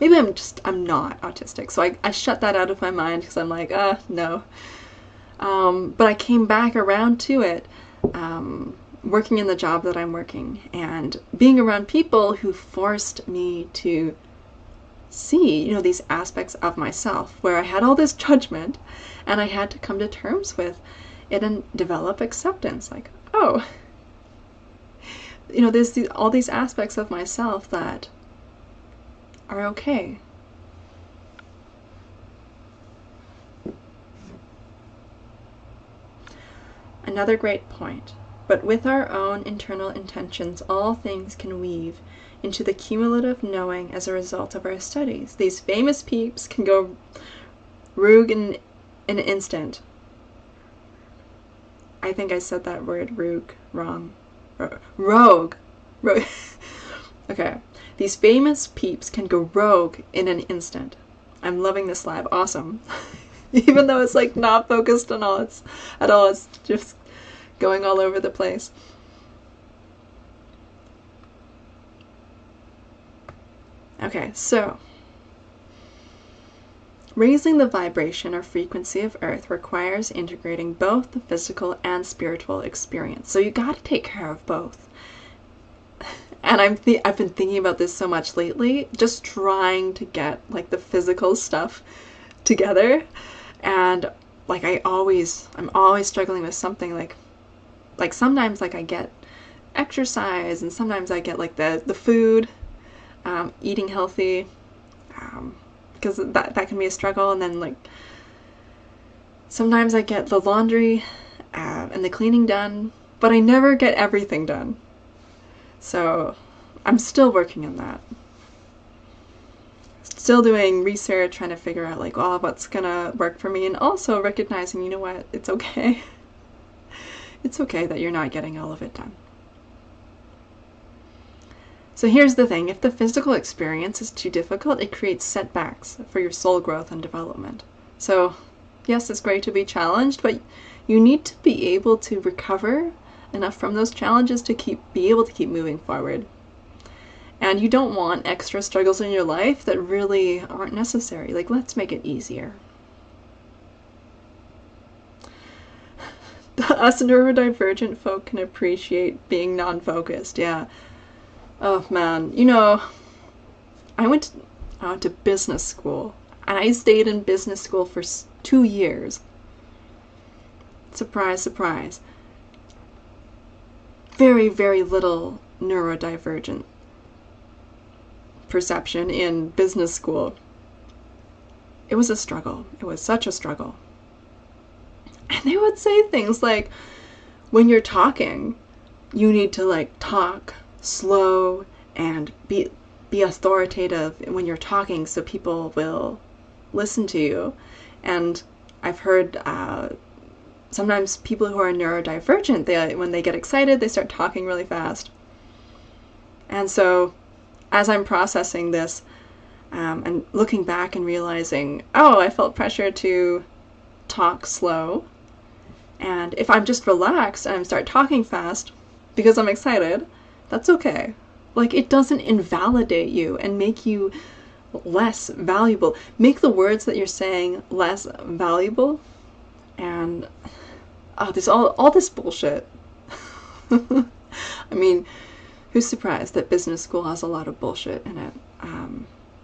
maybe I'm not autistic. So I shut that out of my mind, because I'm like, no. But I came back around to it working in the job that I'm working and being around people who forced me to see, these aspects of myself where I had all this judgment and I had to come to terms with it and develop acceptance. Like, oh, there's all these aspects of myself that are okay. Another great point. But with our own internal intentions, all things can weave into the cumulative knowing as a result of our studies. These famous peeps can go rogue in an instant. I think I said that word rogue wrong. Rogue. Okay. These famous peeps can go rogue in an instant. I'm loving this lab. Awesome. Even though it's like not focused on at all. It's just going all over the place. Okay, so raising the vibration or frequency of Earth requires integrating both the physical and spiritual experience. So you got to take care of both. And I've been thinking about this so much lately, just trying to get like the physical stuff together. And like I'm always struggling with something like sometimes like I get exercise and sometimes I get like the food, eating healthy, because that can be a struggle. And then like sometimes I get the laundry and the cleaning done, but I never get everything done. So I'm still working on that. Still doing research, trying to figure out like, what's gonna work for me, and also recognizing, you know what, it's okay. It's okay that you're not getting all of it done. So here's the thing, if the physical experience is too difficult, it creates setbacks for your soul growth and development. So yes, it's great to be challenged, but you need to be able to recover enough from those challenges to be able to keep moving forward. And you don't want extra struggles in your life that really aren't necessary. Like, let's make it easier. Us neurodivergent folk can appreciate being non-focused, yeah. Oh man, I went to business school, and I stayed in business school for 2 years. Surprise, surprise. Very, very little neurodivergent perception in business school. It was a struggle. It was such a struggle. And they would say things like, when you're talking, you need to like talk slow and be authoritative when you're talking so people will listen to you. And I've heard sometimes people who are neurodivergent, when they get excited, they start talking really fast. And so as I'm processing this and looking back and realizing, I felt pressure to talk slow. And if I'm just relaxed and I start talking fast because I'm excited, that's okay. Like, it doesn't invalidate you and make you less valuable. Make the words that you're saying less valuable. And there's all this bullshit. I mean, who's surprised that business school has a lot of bullshit in it?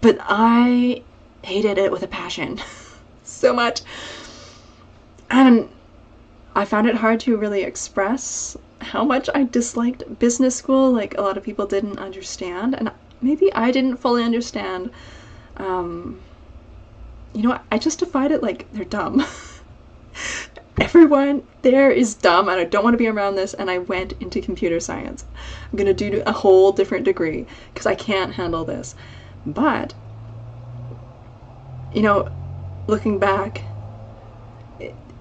But I hated it with a passion so much. And I found it hard to really express how much I disliked business school. Like, a lot of people didn't understand, and maybe I didn't fully understand. I justified it like they're dumb. Everyone there is dumb, and I don't want to be around this, and I went into computer science. I'm going to do a whole different degree because I can't handle this. But, looking back,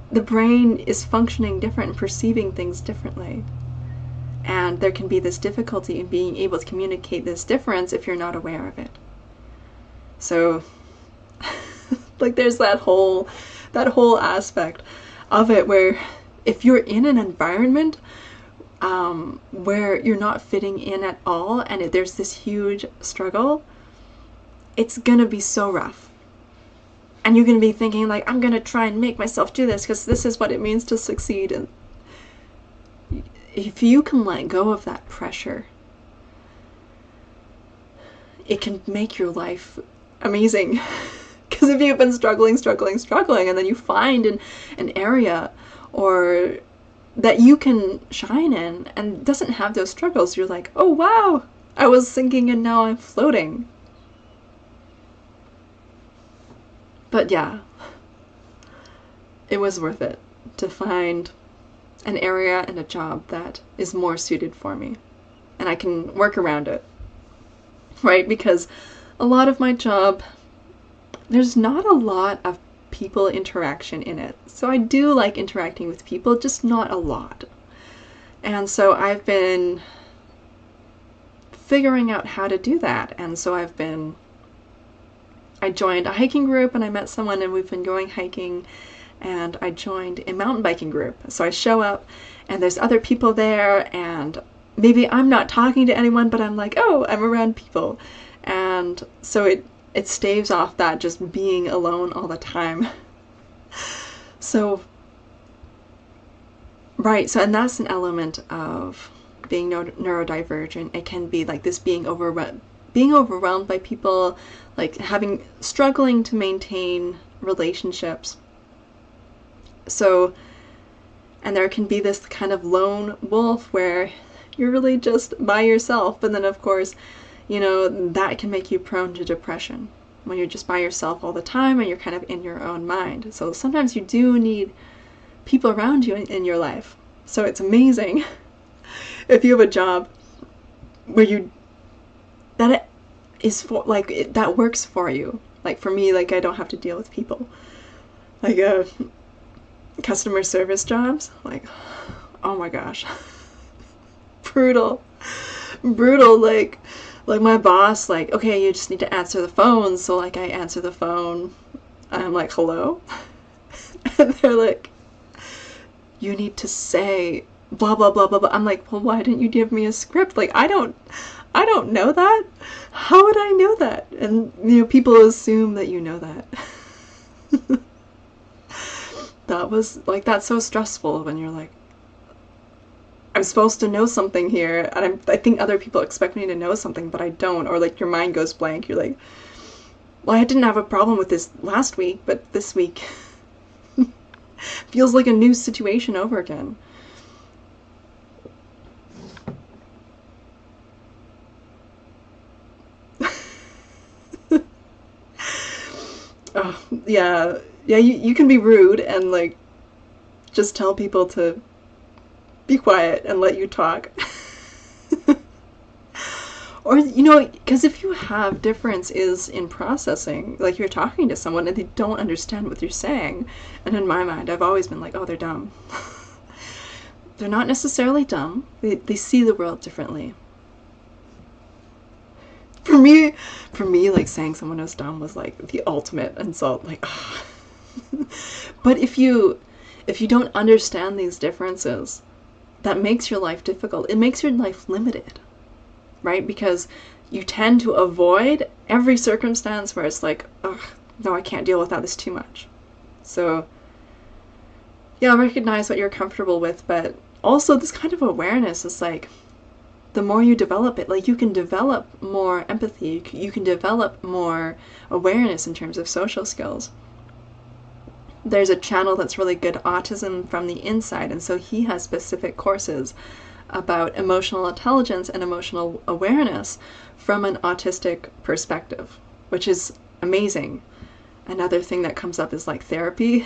the brain is functioning different and perceiving things differently. And there can be this difficulty in being able to communicate this difference if you're not aware of it. So, like, there's that whole aspect of it where if you're in an environment where you're not fitting in at all and there's this huge struggle, it's gonna be so rough. And you're going to be thinking, like, I'm going to try and make myself do this because this is what it means to succeed. And if you can let go of that pressure, it can make your life amazing. Because if you've been struggling, and then you find an area or that you can shine in and doesn't have those struggles, you're like, oh wow, I was sinking and now I'm floating. But yeah, it was worth it to find an area and a job that is more suited for me, and I can work around it. Right? Because a lot of my job, there's not a lot of people interaction in it. So I do like interacting with people, just not a lot. And so I've been figuring out how to do that. And so I joined a hiking group and I met someone and we've been going hiking, and I joined a mountain biking group. So I show up and there's other people there, and maybe I'm not talking to anyone, but I'm like, oh, I'm around people. And so it staves off that just being alone all the time. So, right, so and that's an element of being neurodivergent. It can be like this being overwhelmed by people, like struggling to maintain relationships. So, and there can be this kind of lone wolf where you're really just by yourself, and then of course, that can make you prone to depression when you're just by yourself all the time and you're kind of in your own mind. So sometimes you do need people around you in your life. So it's amazing if you have a job where that is for, like, that works for you. Like for me, like I don't have to deal with people. Like customer service jobs, like, oh my gosh. Brutal. Like my boss, like, okay, you just need to answer the phone. So like I answer the phone and I'm like, hello? And they're like, you need to say blah blah blah blah blah. I'm like, well, why didn't you give me a script? Like I don't know that. How would I know that? And people assume that you know that. That was like, that's so stressful when you're like, I'm supposed to know something here, and I think other people expect me to know something, but I don't. Or like your mind goes blank. You're like, well, I didn't have a problem with this last week, but this week feels like a new situation over again. Oh, yeah, you can be rude and like just tell people to be quiet and let you talk. Or, because if you have differences in processing, like you're talking to someone and they don't understand what you're saying, and in my mind, I've always been like, oh, they're dumb. They're not necessarily dumb. They see the world differently. For me, like saying someone was dumb was like the ultimate insult. Like, oh. But if you don't understand these differences, that makes your life difficult. It makes your life limited, right? Because you tend to avoid every circumstance where it's like, ugh, no, I can't deal with that. It's too much. So, yeah, recognize what you're comfortable with, but also this kind of awareness is like, the more you develop it, like you can develop more empathy, you can develop more awareness in terms of social skills. There's a channel that's really good, Autism from the Inside, and so he has specific courses about emotional intelligence and emotional awareness from an autistic perspective, which is amazing. Another thing that comes up is like therapy.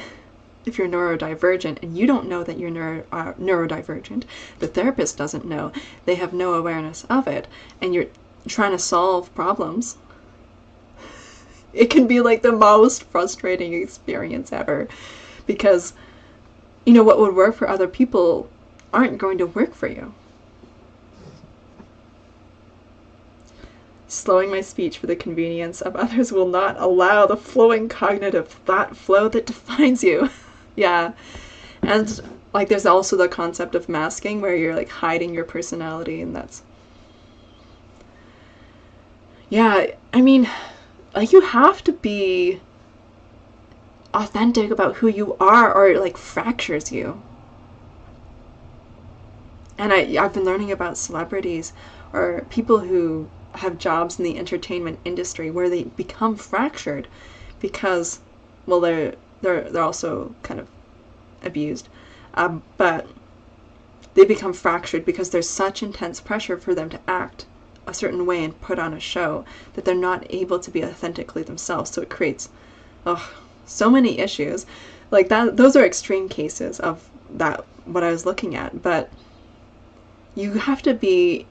If you're neurodivergent and you don't know that you're neurodivergent, the therapist doesn't know, they have no awareness of it, and you're trying to solve problems, it can be like the most frustrating experience ever, because what would work for other people aren't going to work for you. Slowing my speech for the convenience of others will not allow the flowing cognitive thought flow that defines you. Yeah. And like there's also the concept of masking, where you're like hiding your personality, and that's, yeah, I mean, like you have to be authentic about who you are, or it like fractures you. And I've been learning about celebrities or people who have jobs in the entertainment industry where they become fractured because, well, they're also kind of abused, but they become fractured because there's such intense pressure for them to act a certain way and put on a show that they're not able to be authentically themselves. So it creates so many issues like that. Those are extreme cases of that, what I was looking at. But you have to be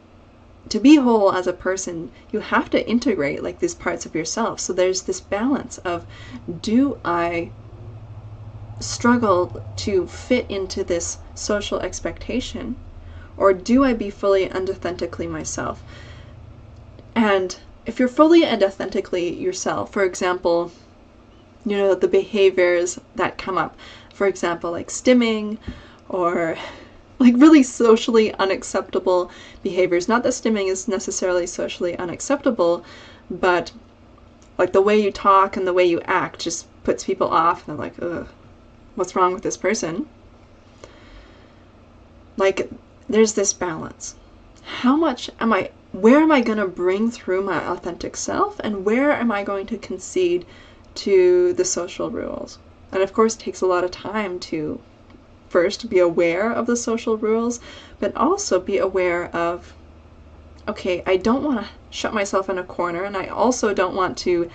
whole as a person, you have to integrate like these parts of yourself. So there's this balance of, do I struggle to fit into this social expectation, or do I be fully and authentically myself? And if you're fully and authentically yourself, for example, you know, the behaviors that come up, for example, like stimming, or like really socially unacceptable behaviors. Not that stimming is necessarily socially unacceptable, but like the way you talk and the way you act just puts people off, and they're like, ugh, what's wrong with this person? Like, there's this balance. Where am I going to bring through my authentic self, and where am I going to concede to the social rules? And of course, it takes a lot of time to first be aware of the social rules, but also be aware of, okay, I don't want to shut myself in a corner, and I also don't want to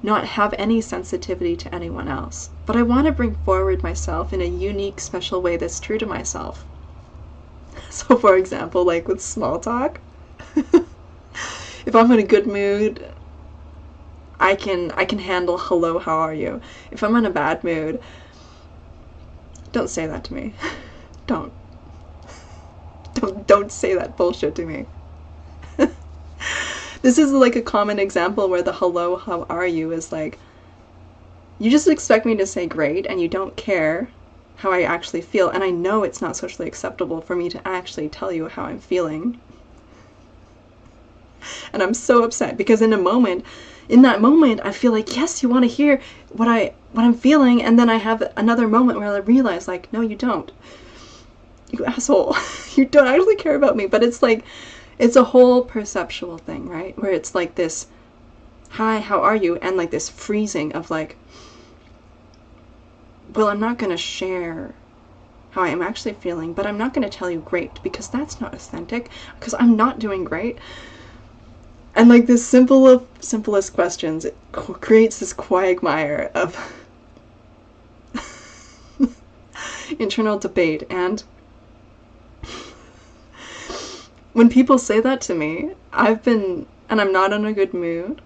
not have any sensitivity to anyone else. But I want to bring forward myself in a unique, special way that's true to myself. So for example, like with small talk, if I'm in a good mood, I can handle hello, how are you? If I'm in a bad mood, don't say that to me. Don't say that bullshit to me. This is like a common example where the hello, how are you is like, you just expect me to say great, and you don't care how I actually feel. And I know it's not socially acceptable for me to actually tell you how I'm feeling. And I'm so upset because in that moment, I feel like, yes, you want to hear what I'm feeling, and then I have another moment where I realize, like, no, you don't. You asshole. You don't actually care about me. But it's like, it's a whole perceptual thing, right? Where it's like this, hi, how are you? And like this freezing of like, well, I'm not going to share how I'm actually feeling, but I'm not going to tell you great, because that's not authentic, because I'm not doing great. And like this simplest questions, it creates this quagmire of internal debate. And when people say that to me, and I'm not in a good mood,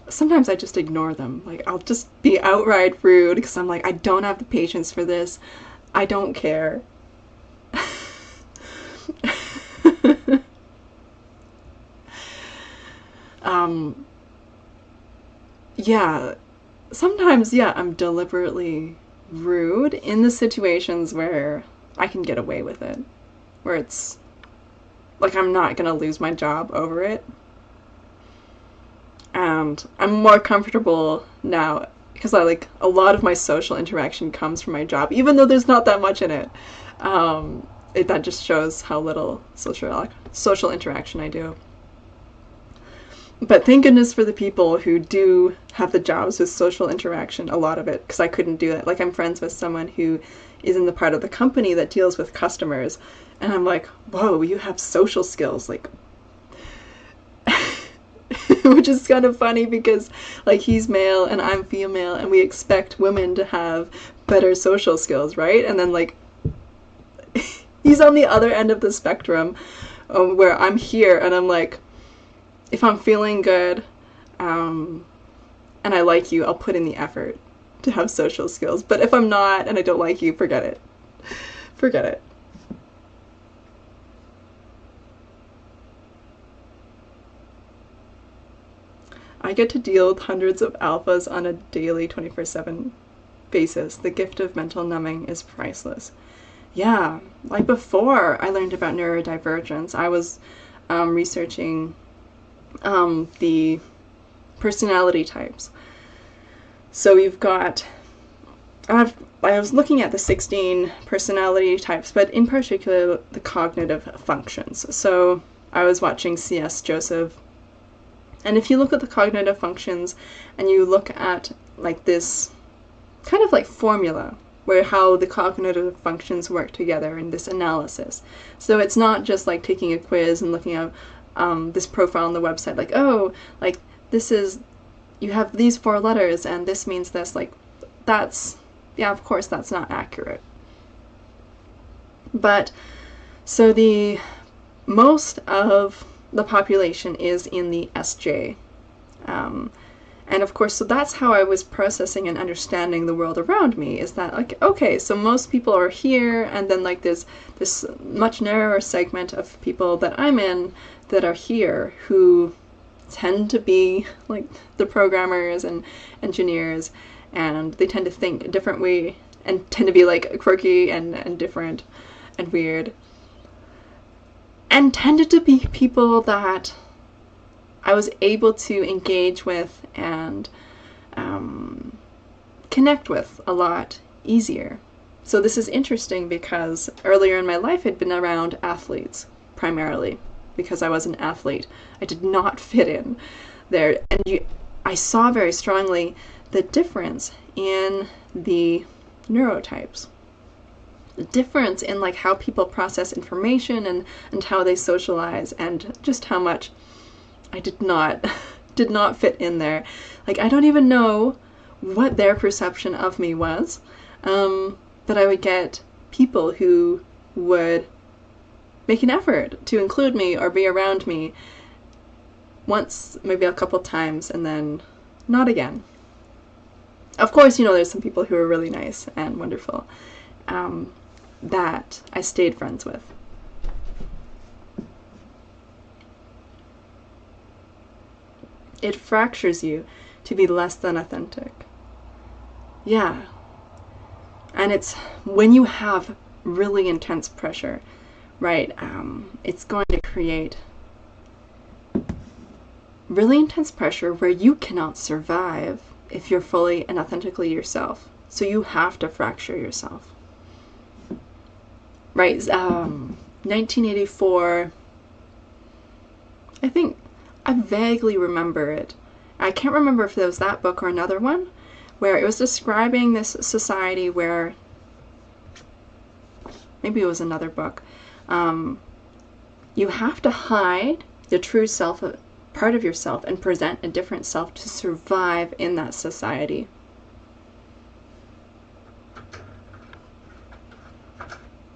sometimes I just ignore them. Like, I'll just be outright rude because I'm like, I don't have the patience for this. I don't care. Yeah, sometimes, yeah, I'm deliberately rude in the situations where I can get away with it, where it's like I'm not gonna lose my job over it. And I'm more comfortable now because a lot of my social interaction comes from my job, even though there's not that much in it. That just shows how little social interaction I do. But thank goodness for the people who do have the jobs with social interaction, a lot of it, because I couldn't do it. Like, I'm friends with someone who is in the part of the company that deals with customers, and I'm like, whoa, you have social skills, like, which is kind of funny because, like, he's male and I'm female, and we expect women to have better social skills, right? And then, like, he's on the other end of the spectrum, where I'm here, and I'm like, if I'm feeling good, and I like you, I'll put in the effort to have social skills. But if I'm not, and I don't like you, forget it. Forget it. I get to deal with hundreds of alphas on a daily 24/7 basis. The gift of mental numbing is priceless. Yeah, like before I learned about neurodivergence, I was researching the personality types. So you've got I was looking at the 16 personality types, but in particular the cognitive functions. So I was watching C.S. Joseph, and if you look at the cognitive functions and you look at like this kind of like formula where how the cognitive functions work together in this analysis. So it's not just like taking a quiz and looking at this profile on the website, like, oh, like this is, you have these 4 letters and this means this, like that's, yeah, of course that's not accurate. But so the most of the population is in the SJ. And of course, so that's how I was processing and understanding the world around me, is that like, okay, so most people are here, and then like there's this much narrower segment of people that I'm in that are here who tend to be like the programmers and engineers, and they tend to think a different way and tend to be like quirky and different and weird, and tended to be people that I was able to engage with and connect with a lot easier. So this is interesting because earlier in my life I'd been around athletes primarily because I was an athlete. I did not fit in there, and I saw very strongly the difference in the neurotypes. The difference in like how people process information and how they socialize, and just how much I did not fit in there. Like, I don't even know what their perception of me was, but I would get people who would make an effort to include me or be around me once, maybe a couple times, and then not again. Of course, you know, there's some people who are really nice and wonderful that I stayed friends with. It fractures you to be less than authentic. Yeah. And it's when you have really intense pressure, right? It's going to create really intense pressure where you cannot survive if you're fully and authentically yourself. So you have to fracture yourself. Right? 1984, I think, I vaguely remember it. I can't remember if it was that book or another one, where it was describing this society where, maybe it was another book, you have to hide the true self, part of yourself, and present a different self to survive in that society.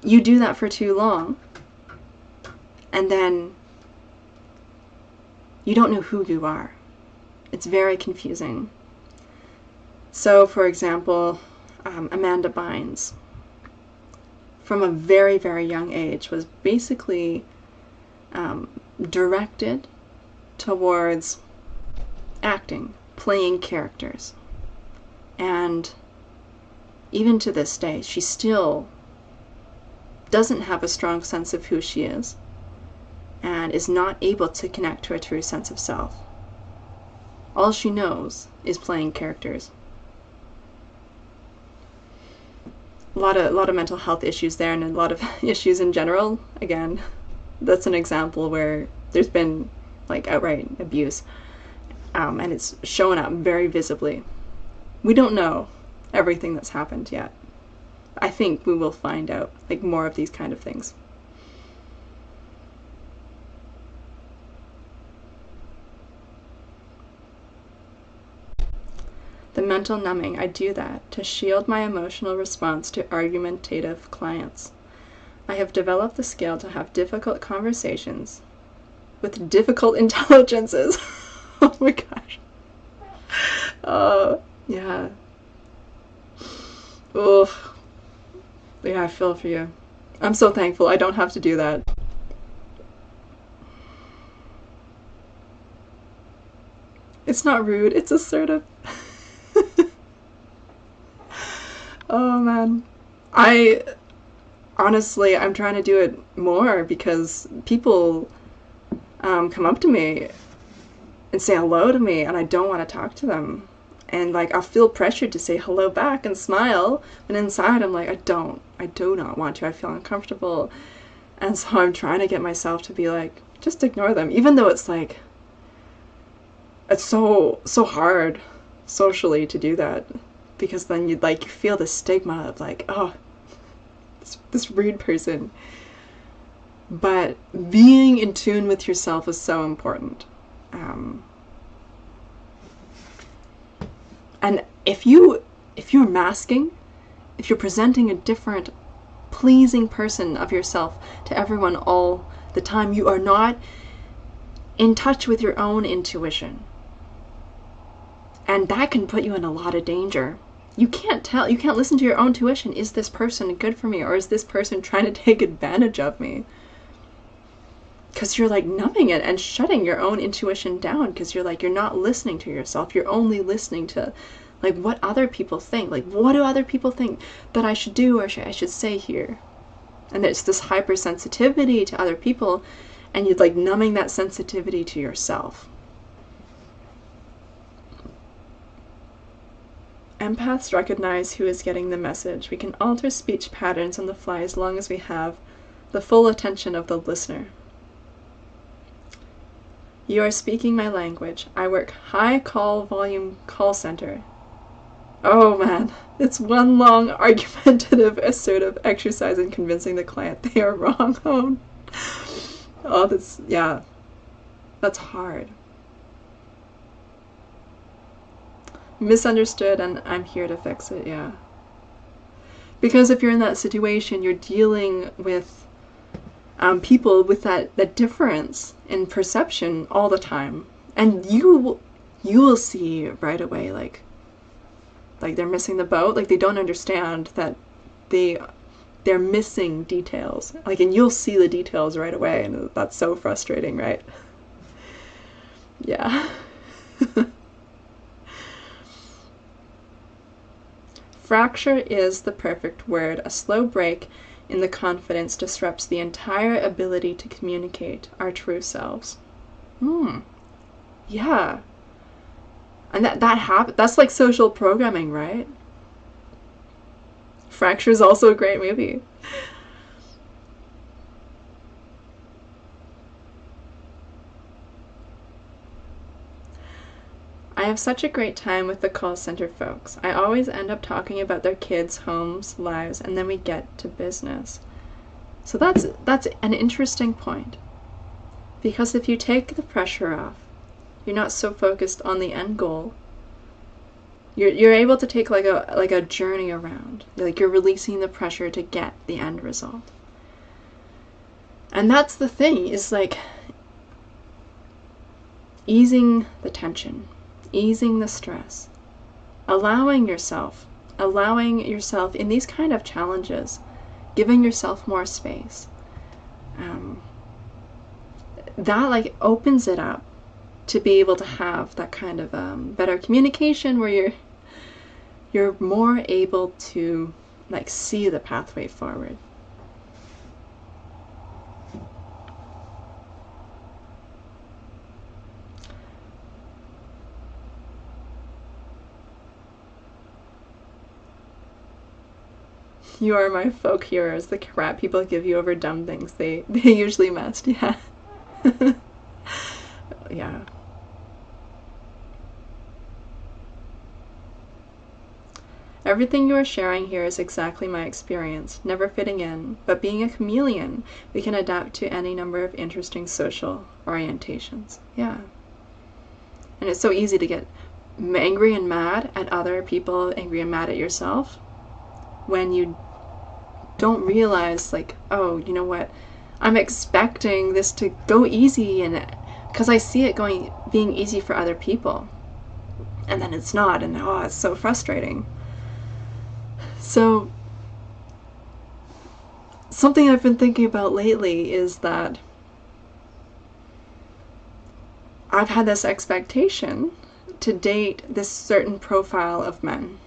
You do that for too long, and then you don't know who you are. It's very confusing. So, for example, Amanda Bynes, from a very, very young age, was basically directed towards acting, playing characters. And even to this day, she still doesn't have a strong sense of who she is, and is not able to connect to a true sense of self. All she knows is playing characters. A lot of mental health issues there, and a lot of issues in general. Again, that's an example where there's been like outright abuse, and it's shown up very visibly. We don't know everything that's happened yet. I think we will find out like more of these kind of things. The mental numbing, I do that to shield my emotional response to argumentative clients. I have developed the skill to have difficult conversations with difficult intelligences. Oh my gosh. Oh, yeah. Oof. Yeah, I feel for you. I'm so thankful I don't have to do that. It's not rude, it's assertive. Oh man. I'm trying to do it more because people come up to me and say hello to me, and I don't want to talk to them. And like, I'll feel pressured to say hello back and smile, but inside I'm like, I do not want to. I feel uncomfortable. And so I'm trying to get myself to be like, just ignore them, even though it's like, it's so hard socially to do that, because then you feel the stigma of like, oh, this rude person. But being in tune with yourself is so important. And if you're masking, if you're presenting a different, pleasing person of yourself to everyone all the time, you are not in touch with your own intuition. And that can put you in a lot of danger. You can't listen to your own intuition. Is this person good for me, or is this person trying to take advantage of me? Because you're like numbing it and shutting your own intuition down, because you're not listening to yourself. You're only listening to like what other people think. Like, what do other people think that I should do or I should say here? And there's this hypersensitivity to other people, and you're like numbing that sensitivity to yourself. Empaths recognize who is getting the message. We can alter speech patterns on the fly as long as we have the full attention of the listener. You are speaking my language. I work high call volume call center. Oh man, it's one long argumentative, assertive exercise in convincing the client they are wrong. That's hard. Misunderstood, and I'm here to fix it, yeah. Because if you're in that situation, you're dealing with people with that difference in perception all the time, and you will see right away, like they're missing the boat, like they don't understand that they're missing details, like, and you'll see the details right away, and that's so frustrating, right? Yeah. Fracture is the perfect word. A slow break in the confidence disrupts the entire ability to communicate our true selves. Yeah. And that's like social programming, right? Fracture is also a great movie. I have such a great time with the call center folks. I always end up talking about their kids, homes, lives, and then we get to business. So that's an interesting point. Because if you take the pressure off, you're not so focused on the end goal. You're able to take like a journey around. Like, you're releasing the pressure to get the end result. And that's the thing, is like easing the tension. Easing the stress, allowing yourself in these kind of challenges, giving yourself more space. That like opens it up to be able to have that kind of better communication, where you're more able to like see the pathway forward. You are my folk heroes. The crap people give you over dumb things, they usually messed, yeah. Yeah. Everything you are sharing here is exactly my experience, never fitting in, but being a chameleon, we can adapt to any number of interesting social orientations. Yeah. And it's so easy to get angry and mad at other people, angry and mad at yourself, when you don't realize, like, oh, you know what, I'm expecting this to go easy, and because I see it being easy for other people, and then it's not, and oh, it's so frustrating. So something I've been thinking about lately is that I've had this expectation to date this certain profile of men,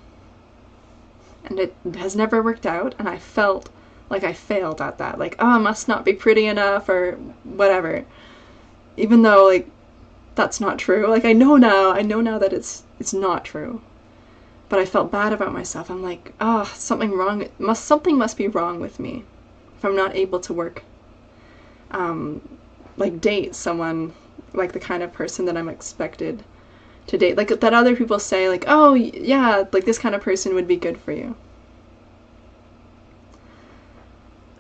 and it has never worked out, and I felt like I failed at that, like, oh, I must not be pretty enough or whatever, even though like that's not true. Like, I know now that it's not true. but I felt bad about myself. I'm like, ah, something must be wrong with me if I'm not able to like date someone like the kind of person that I'm expected to date. Like that other people say, like, oh yeah, like this kind of person would be good for you.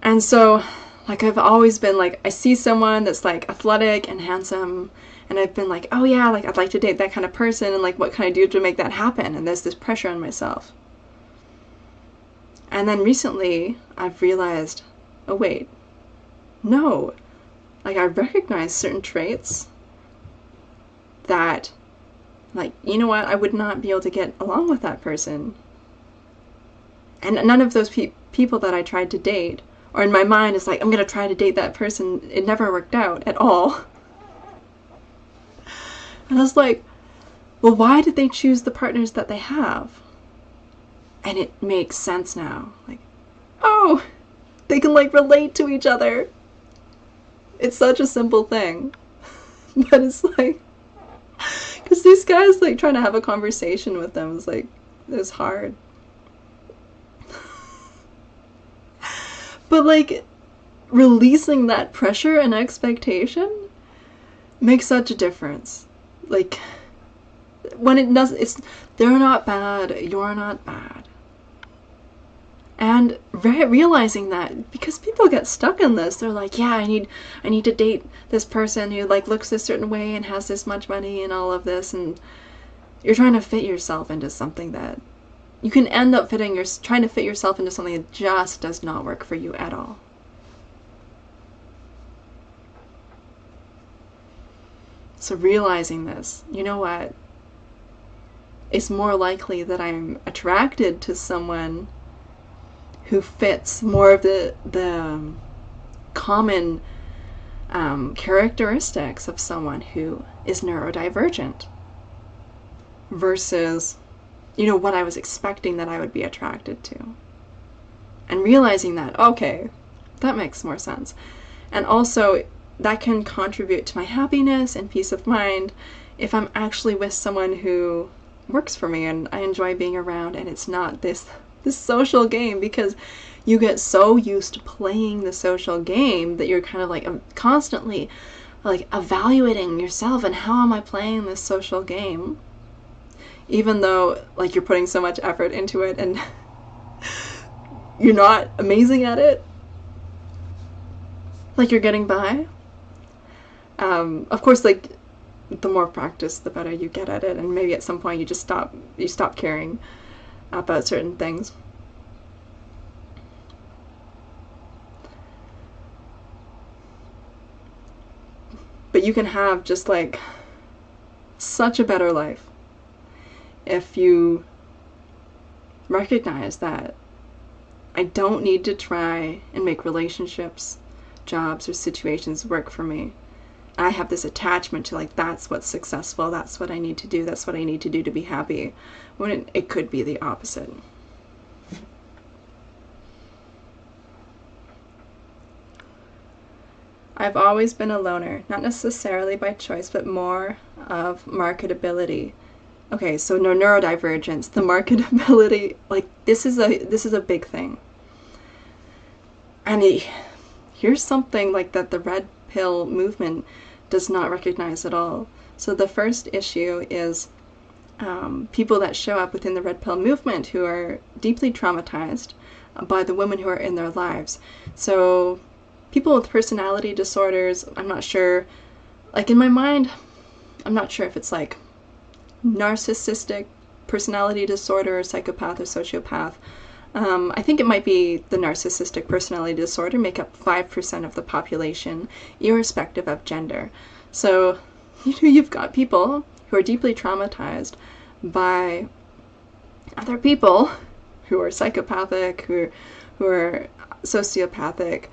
And so, like, I've always been like, I see someone that's like athletic and handsome, and I've been like, oh yeah, like I'd like to date that kind of person, and like what can I do to make that happen? And there's this pressure on myself. And then recently I've realized, oh wait, no, like I recognize certain traits that, like, you know what, I would not be able to get along with that person. And none of those people that I tried to date, or in my mind is like, I'm gonna try to date that person, it never worked out at all. And I was like, well, why did they choose the partners that they have? And it makes sense now. Like, oh, they can like relate to each other. It's such a simple thing. But it's like, because these guys, like, trying to have a conversation with them is like, it's hard. But like, releasing that pressure and expectation makes such a difference. Like, when it does, they're not bad, you're not bad. And realizing that, because people get stuck in this, they're like, yeah, I need to date this person who like looks a certain way and has this much money and all of this, and you're trying to fit yourself into something that you can end up trying to fit yourself into something that just does not work for you at all. So realizing this, you know what? It's more likely that I'm attracted to someone who fits more of the common characteristics of someone who is neurodivergent versus, you know, what I was expecting that I would be attracted to. And realizing that, okay, that makes more sense. And also, that can contribute to my happiness and peace of mind if I'm actually with someone who works for me and I enjoy being around, and it's not this social game, because you get so used to playing the social game that you're kind of like constantly like evaluating yourself and how am I playing this social game, even though like you're putting so much effort into it and you're not amazing at it, like you're getting by. Of course, like the more practice, the better you get at it, and maybe at some point you stop caring about certain things. But you can have just like such a better life if you recognize that I don't need to try and make relationships, jobs, or situations work for me. I have this attachment to like, that's what's successful, that's what I need to do, that's what I need to do to be happy, when it could be the opposite. I've always been a loner, not necessarily by choice, but more of marketability. Okay, so neurodivergence, the marketability, like this is a big thing. And here's something like that the red pill movement does not recognize at all. So the first issue is people that show up within the red pill movement who are deeply traumatized by the women who are in their lives. So people with personality disorders, I'm not sure, like in my mind, I'm not sure if it's like narcissistic personality disorder or psychopath or sociopath. I think it might be the narcissistic personality disorder, make up 5% of the population, irrespective of gender. So, you know, you've got people who are deeply traumatized by other people who are psychopathic, who are sociopathic,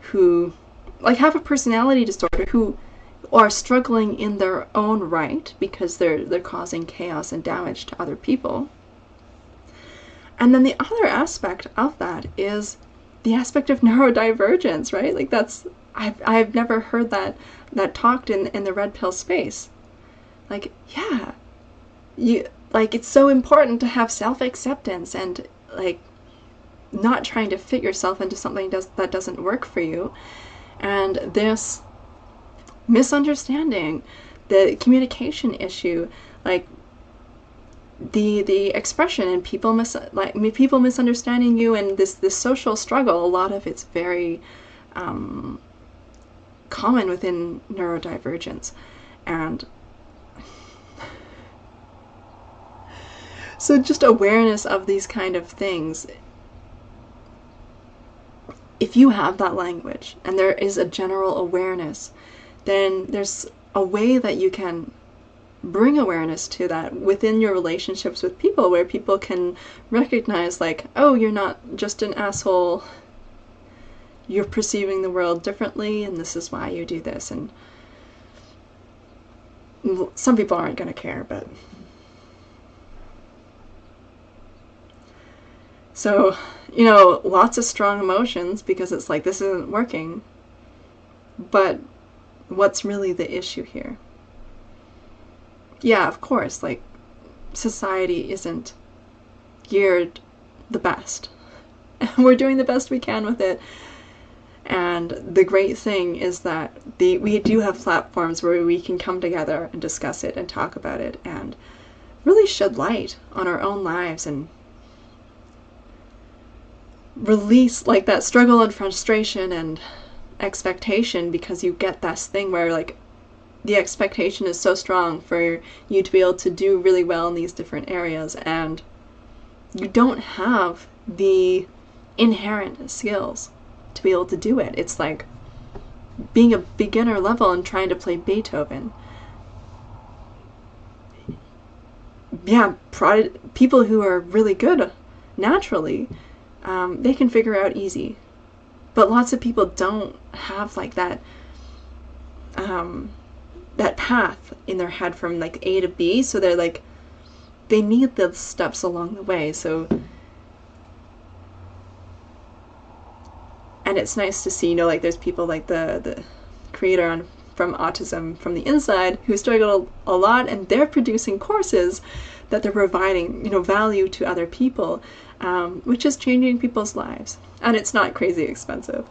who like have a personality disorder, who are struggling in their own right because they're causing chaos and damage to other people. And then the other aspect of that is the aspect of neurodivergence, right? Like that's, I've never heard that talked in the red pill space. Like, yeah, like, it's so important to have self-acceptance and, like, not trying to fit yourself into something that doesn't work for you. And this misunderstanding, the communication issue, like, the expression and people misunderstanding you, and this social struggle, a lot of it's very common within neurodivergence. And so just awareness of these kind of things. If you have that language and there is a general awareness, then there's a way that you can bring awareness to that within your relationships with people, where people can recognize, like, oh, you're not just an asshole, you're perceiving the world differently, and this is why you do this. And some people aren't going to care, but so, you know, lots of strong emotions, because it's like, this isn't working. But what's really the issue here? Yeah, of course, like, society isn't geared the best. We're doing the best we can with it. And the great thing is that we do have platforms where we can come together and discuss it and talk about it and really shed light on our own lives and release, like, that struggle and frustration and expectation, because you get this thing where, like, the expectation is so strong for you to be able to do really well in these different areas, and you don't have the inherent skills to be able to do it. It's like being a beginner level and trying to play Beethoven. Yeah, people who are really good naturally, they can figure out easy. But lots of people don't have, like, that that path in their head from, like, A to B, so they're like, they need the steps along the way. So, and it's nice to see, you know, like, there's people like the creator from Autism from the Inside who struggled a lot, and they're producing courses that they're providing, you know, value to other people, which is changing people's lives, and it's not crazy expensive.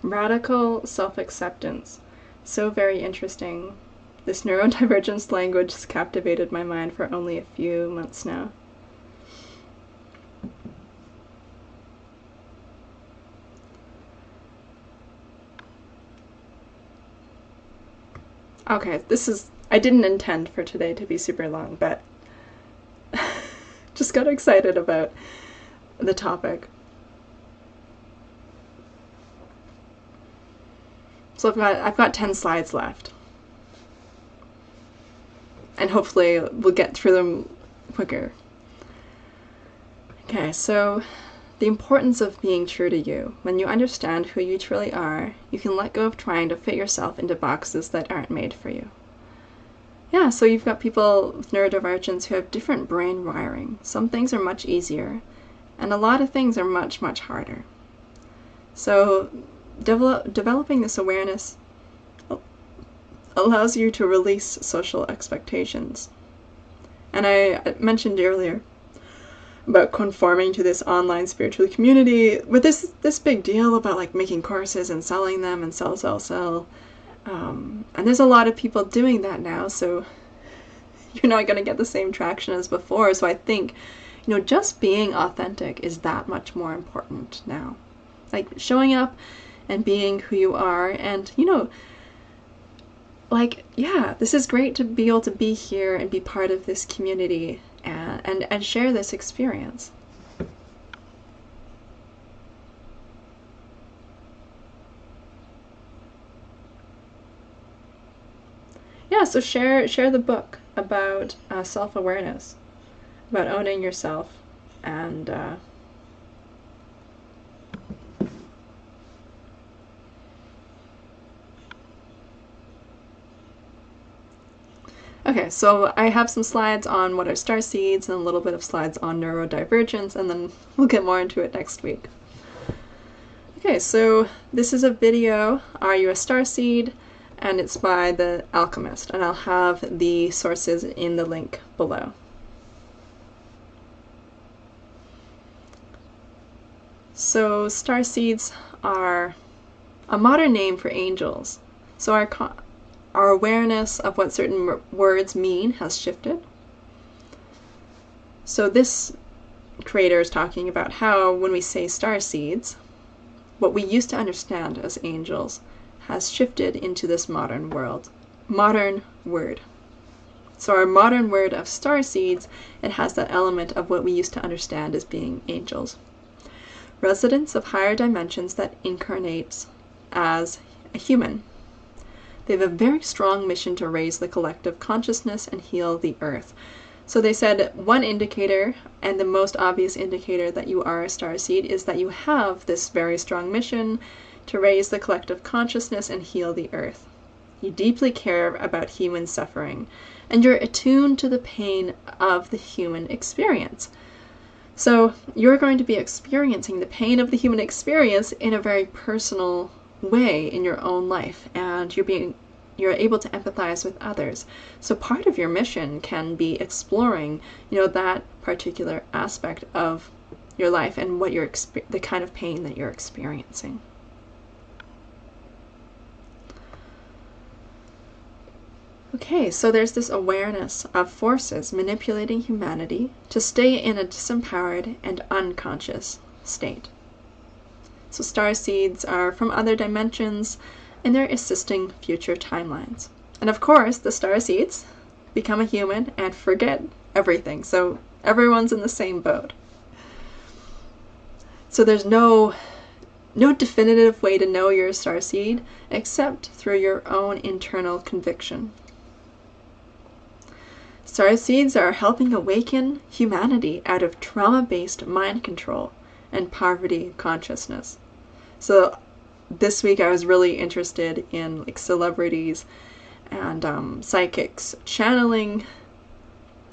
Radical self-acceptance. So very interesting. This neurodivergence language has captivated my mind for only a few months now. Okay, I didn't intend for today to be super long, but just got excited about the topic. So I've got 10 slides left. And hopefully we'll get through them quicker. Okay, so the importance of being true to you. When you understand who you truly are, you can let go of trying to fit yourself into boxes that aren't made for you. Yeah, so you've got people with neurodivergence who have different brain wiring. Some things are much easier, and a lot of things are much, much harder. So developing this awareness allows you to release social expectations. And I mentioned earlier about conforming to this online spiritual community with this big deal about, like, making courses and selling them and sell. And there's a lot of people doing that now, so you're not going to get the same traction as before. So I think, you know, just being authentic is that much more important now. Like, showing up and being who you are, and, you know, like, yeah, this is great to be able to be here and be part of this community and share this experience. yeah, so share the book about self-awareness, about owning yourself, and okay, so I have some slides on what are starseeds and a little bit of slides on neurodivergence, and then we'll get more into it next week. Okay, so this is a video, Are You a Starseed? And it's by The Alchemist, and I'll have the sources in the link below. So starseeds are a modern name for angels. So our awareness of what certain words mean has shifted. So this creator is talking about how when we say starseeds, what we used to understand as angels has shifted into this modern word. So our modern word of starseeds, it has that element of what we used to understand as being angels. Residents of higher dimensions that incarnates as a human. They have a very strong mission to raise the collective consciousness and heal the earth. So they said one indicator, and the most obvious indicator that you are a starseed, is that you have this very strong mission to raise the collective consciousness and heal the earth. You deeply care about human suffering, and you're attuned to the pain of the human experience. So you're going to be experiencing the pain of the human experience in a very personal way in your own life, and you're able to empathize with others. So part of your mission can be exploring, that particular aspect of your life and what the kind of pain that you're experiencing. Okay, so there's this awareness of forces manipulating humanity to stay in a disempowered and unconscious state. So starseeds are from other dimensions, and they're assisting future timelines. And of course, the starseeds become a human and forget everything, so everyone's in the same boat. So there's no definitive way to know you're a starseed except through your own internal conviction. Starseeds are helping awaken humanity out of trauma-based mind control and poverty consciousness. So this week I was really interested in celebrities and psychics channeling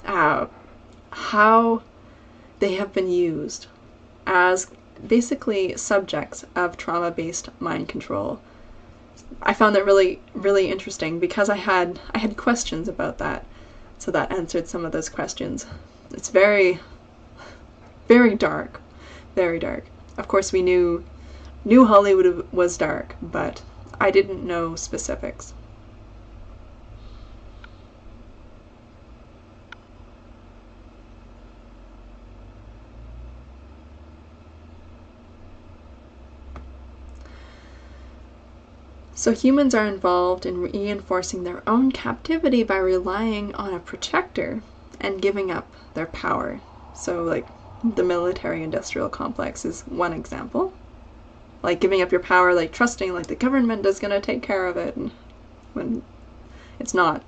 how they have been used as basically subjects of trauma-based mind control. I found that really, really interesting because I had questions about that. So that answered some of those questions. It's very, very dark. Very dark. Of course, we knew Hollywood was dark, but I didn't know specifics. So humans are involved in reinforcing their own captivity by relying on a protector and giving up their power. So the military-industrial complex is one example. Giving up your power, trusting the government is going to take care of it, and when it's not.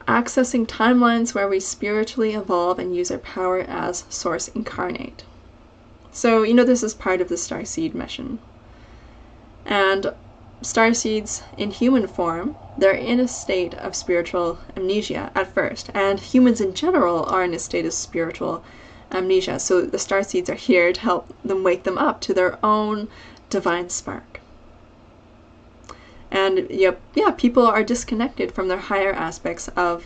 Accessing timelines where we spiritually evolve and use our power as source incarnate. So, this is part of the starseed mission. And starseeds in human form, they're in a state of spiritual amnesia at first, and humans in general are in a state of spiritual amnesia. So the starseeds are here to help them wake them up to their own divine spark. And people are disconnected from their higher aspects of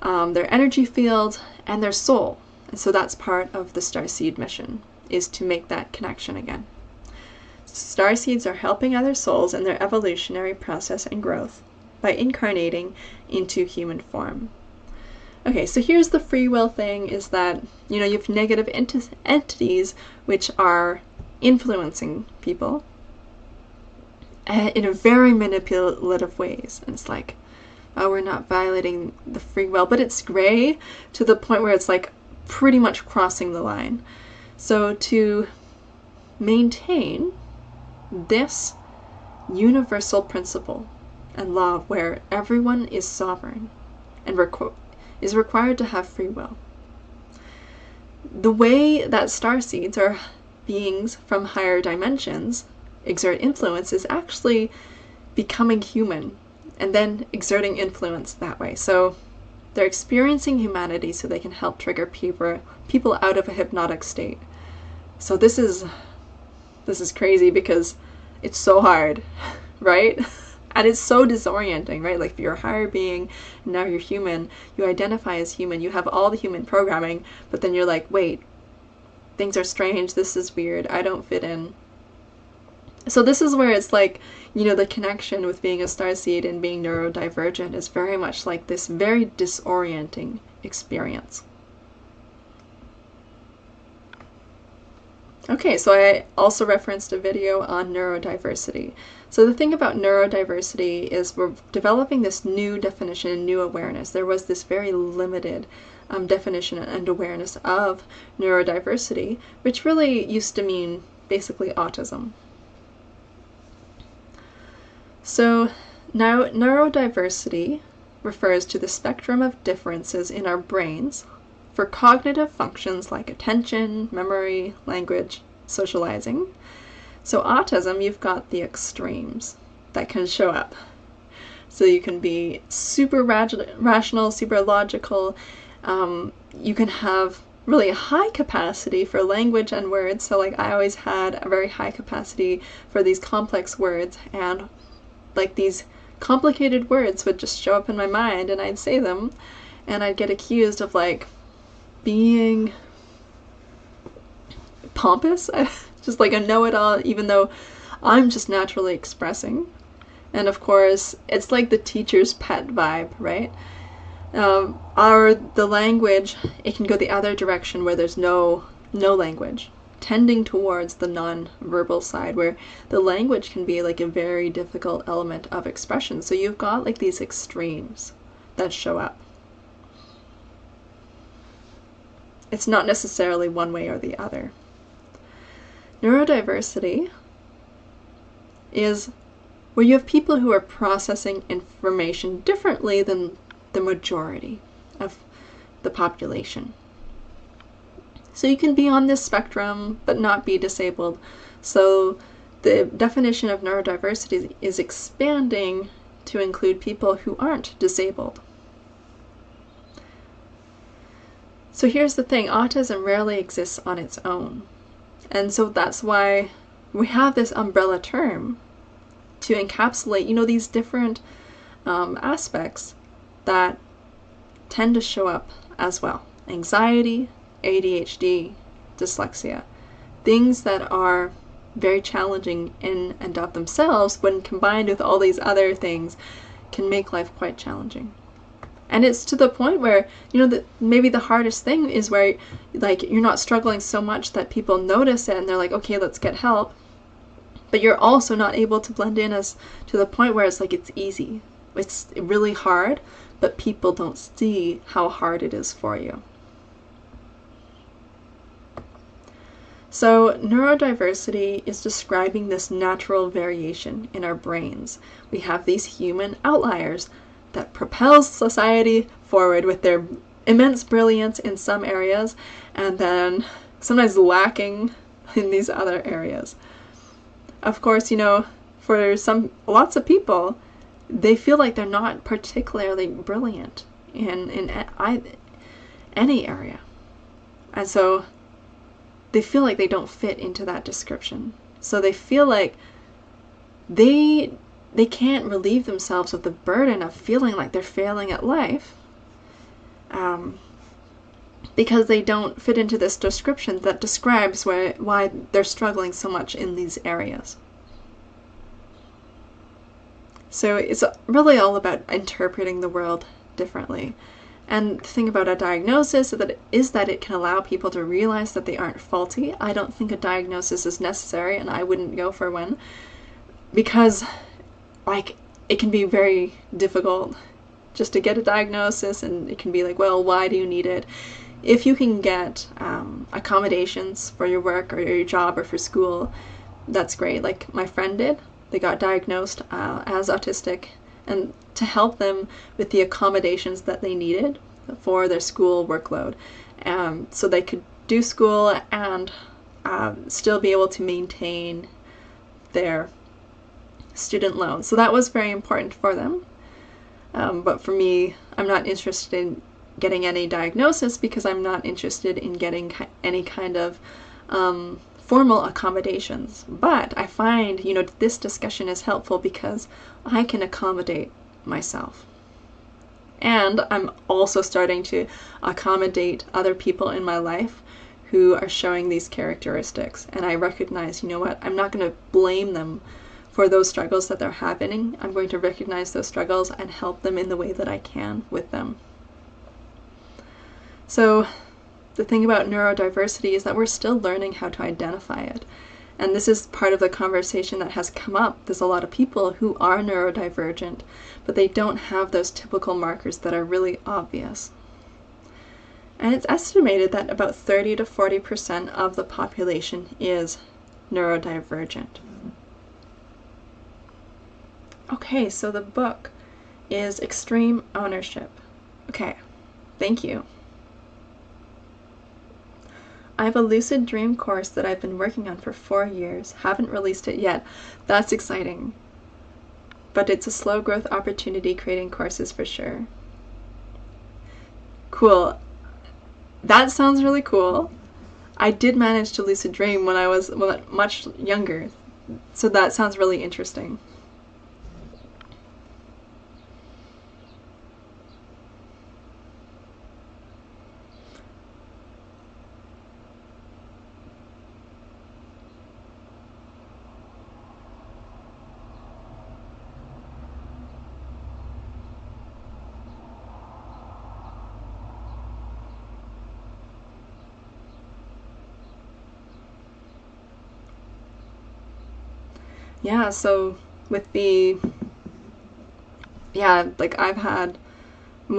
their energy field and their soul. And so that's part of the starseed mission, is to make that connection again. Starseeds are helping other souls in their evolutionary process and growth by incarnating into human form. Okay, so here's the free will thing, is that, you have negative entities which are influencing people in a very manipulative ways. And it's oh, we're not violating the free will, but it's gray to the point where it's pretty much crossing the line. So to maintain this universal principle and law where everyone is sovereign and is required to have free will. The way that starseeds, or beings from higher dimensions, exert influence is actually becoming human and then exerting influence that way. So they're experiencing humanity so they can help trigger people out of a hypnotic state. So this is crazy because it's so hard, right? And it's so disorienting, right? Like if you're a higher being, and now you're human, you identify as human, you have all the human programming, but then you're like, wait, things are strange, this is weird, I don't fit in. So this is where it's like, you know, the connection with being a starseed and being neurodivergent is very much like this very disorienting experience. Okay, so I also referenced a video on neurodiversity. So the thing about neurodiversity is we're developing this new definition, new awareness. There was this very limited definition and awareness of neurodiversity, which really used to mean basically autism. So now neurodiversity refers to the spectrum of differences in our brains for cognitive functions like attention, memory, language, socializing. So autism, you've got the extremes that can show up. So you can be super rational, super logical. You can have really a high capacity for language and words. So like I always had a very high capacity for these complex words, and like these complicated words would just show up in my mind and I'd say them and I'd get accused of like being pompous, just like a know-it-all, even though I'm just naturally expressing. And of course, it's like the teacher's pet vibe, right? The language, it can go the other direction where there's no language, tending towards the non-verbal side, where the language can be like a very difficult element of expression. So you've got like these extremes that show up. It's not necessarily one way or the other. Neurodiversity is where you have people who are processing information differently than the majority of the population. So you can be on this spectrum but not be disabled. So the definition of neurodiversity is expanding to include people who aren't disabled. So here's the thing, autism rarely exists on its own. And so that's why we have this umbrella term to encapsulate, you know, these different aspects that tend to show up as well. Anxiety, ADHD, dyslexia. Things that are very challenging in and of themselves, when combined with all these other things, can make life quite challenging. And it's to the point where, you know, that maybe the hardest thing is where, like, you're not struggling so much that people notice it and they're like, okay, let's get help. But you're also not able to blend in as to the point where it's like it's easy. It's really hard, but people don't see how hard it is for you. So neurodiversity is describing this natural variation in our brains. We have these human outliers that propels society forward with their immense brilliance in some areas and then sometimes lacking in these other areas. Of course, you know, for lots of people, they feel like they're not particularly brilliant in any area. And so they feel like they don't fit into that description. So they feel like they can't relieve themselves of the burden of feeling like they're failing at life because they don't fit into this description that describes why they're struggling so much in these areas. So it's really all about interpreting the world differently. And the thing about a diagnosis is that it can allow people to realize that they aren't faulty. I don't think a diagnosis is necessary, and I wouldn't go for one, because like it can be very difficult just to get a diagnosis, and it can be like, well, why do you need it? If you can get accommodations for your work or your job or for school, that's great. Like my friend did. They got diagnosed as autistic, and to help them with the accommodations that they needed for their school workload, so they could do school and still be able to maintain their student loans. So that was very important for them. But for me, I'm not interested in getting any diagnosis because I'm not interested in getting any kind of formal accommodations. But I find, this discussion is helpful because I can accommodate myself. And I'm also starting to accommodate other people in my life who are showing these characteristics. And I recognize, I'm not going to blame them for those struggles that they're having. I'm going to recognize those struggles and help them in the way that I can with them. So the thing about neurodiversity is that we're still learning how to identify it. And this is part of the conversation that has come up. There's a lot of people who are neurodivergent, but they don't have those typical markers that are really obvious. And it's estimated that about 30 to 40% of the population is neurodivergent. Okay, so the book is Extreme Ownership. Okay, thank you. I have a lucid dream course that I've been working on for 4 years. Haven't released it yet. That's exciting. But it's a slow growth opportunity creating courses for sure. Cool. That sounds really cool. I did manage to lucid dream when I was much younger. So that sounds really interesting. Yeah, so with we'll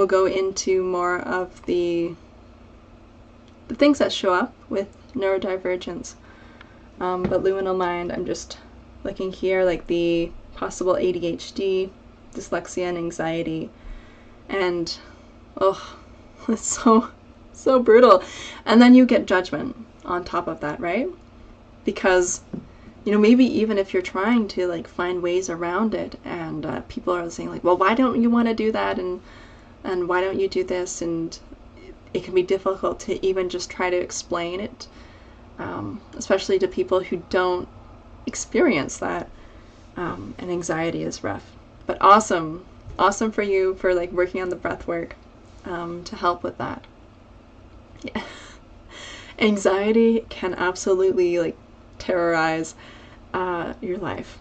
go into more of the things that show up with neurodivergence. But luminal mind, I'm just looking here, like the possible ADHD, dyslexia, and anxiety. And, it's so brutal. And then you get judgment on top of that, right? Because maybe even if you're trying to find ways around it, and people are saying well, why don't you want to do that, and why don't you do this, and it can be difficult to even just try to explain it, especially to people who don't experience that, and anxiety is rough. But awesome for you for working on the breath work to help with that. Yeah. Anxiety can absolutely terrorize your life.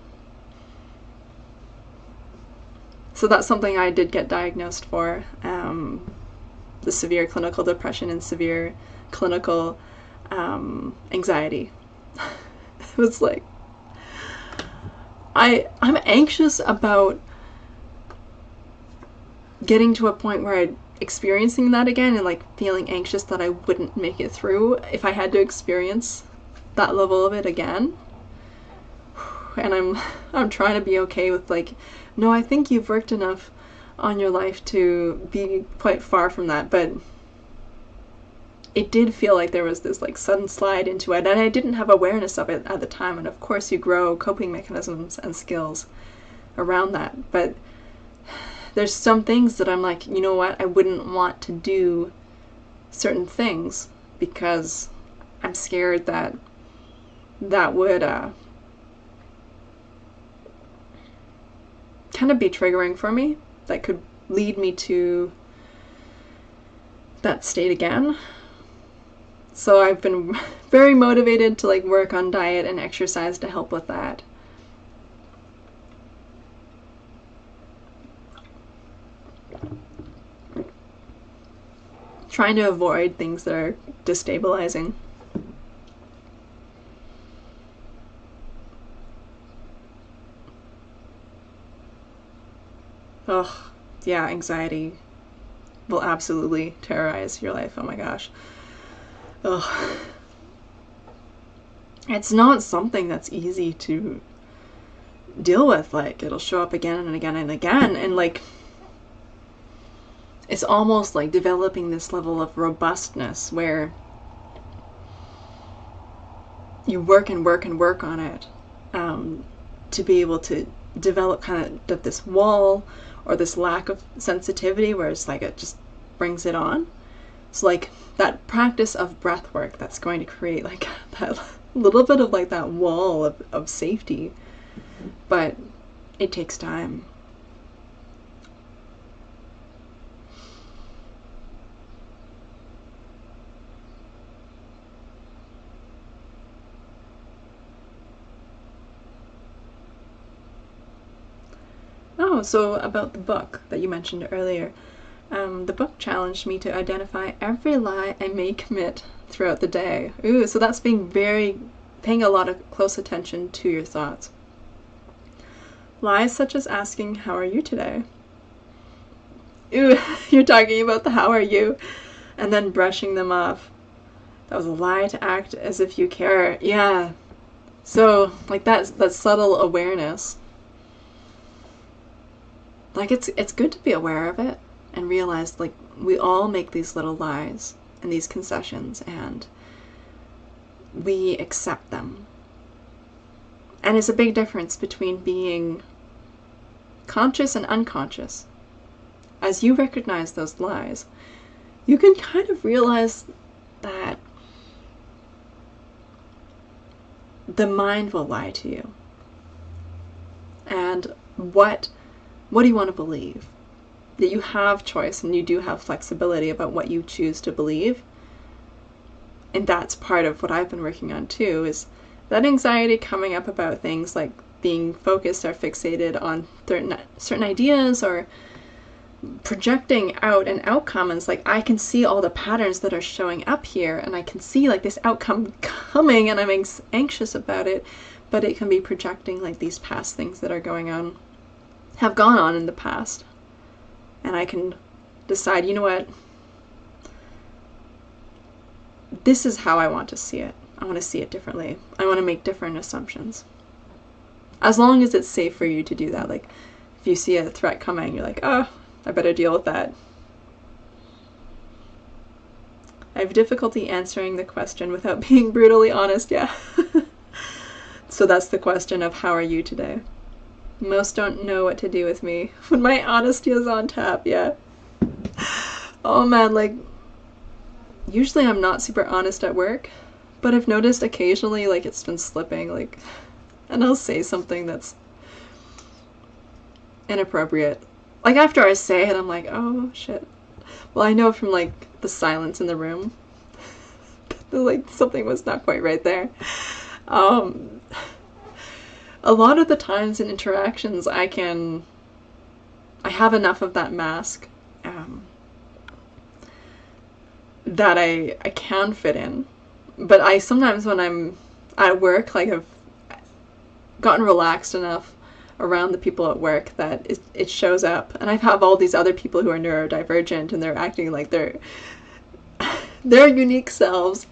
So that's something I did get diagnosed for, the severe clinical depression and severe clinical anxiety. It was I'm anxious about getting to a point where I'm experiencing that again, and feeling anxious that I wouldn't make it through if I had to experience that level of it again. And I'm trying to be okay with no, I think you've worked enough on your life to be quite far from that. But it did feel like there was this sudden slide into it, and I didn't have awareness of it at the time. And of course you grow coping mechanisms and skills around that. But there's some things that I'm you know what, I wouldn't want to do certain things because I'm scared that would kind of be triggering for me, that could lead me to that state again. So I've been very motivated to work on diet and exercise to help with that. Trying to avoid things that are destabilizing. Oh, yeah, anxiety will absolutely terrorize your life. Oh my gosh. Oh. It's not something that's easy to deal with. Like, it'll show up again and again and again, and like, it's almost like developing this level of robustness where you work and work and work on it, to be able to develop kind of this wall or this lack of sensitivity where it's like it just brings it on. So like that practice of breath work that's going to create like that little bit of like that wall of safety, but it takes time. Oh, so about the book that you mentioned earlier. The book challenged me to identify every lie I may commit throughout the day. Ooh, so that's paying a lot of close attention to your thoughts. Lies such as asking, "How are you today?" Ooh, you're talking about the "how are you?" and then brushing them off. That was a lie to act as if you care. Yeah. So, like that subtle awareness. Like it's good to be aware of it and realize like we all make these little lies and these concessions and we accept them. And it's a big difference between being conscious and unconscious. As you recognize those lies, you can kind of realize that the mind will lie to you. And what do you want to believe? That you have choice and you do have flexibility about what you choose to believe. And that's part of what I've been working on too, is that anxiety coming up about things like being focused or fixated on certain ideas or projecting out an outcome. And it's like, I can see all the patterns that are showing up here and I can see like this outcome coming and I'm anxious about it, but it can be projecting like these past things that are have gone on in the past. And I can decide, you know what, this is how I want to see it. I want to see it differently. I want to make different assumptions. As long as it's safe for you to do that. Like, if you see a threat coming, you're like, oh, I better deal with that. I have difficulty answering the question without being brutally honest, yeah. So that's the question of how are you today? Most don't know what to do with me when my honesty is on tap, yeah. Oh man, like, usually I'm not super honest at work, but I've noticed occasionally, like, it's been slipping, like, and I'll say something that's inappropriate. Like, after I say it, I'm like, oh, shit. Well, I know from, like, the silence in the room that, like, something was not quite right there. A lot of the times in interactions, I have enough of that mask that I can fit in. But I sometimes when I'm at work, like I've gotten relaxed enough around the people at work that it shows up. And I have all these other people who are neurodivergent and they're acting like they're their unique selves.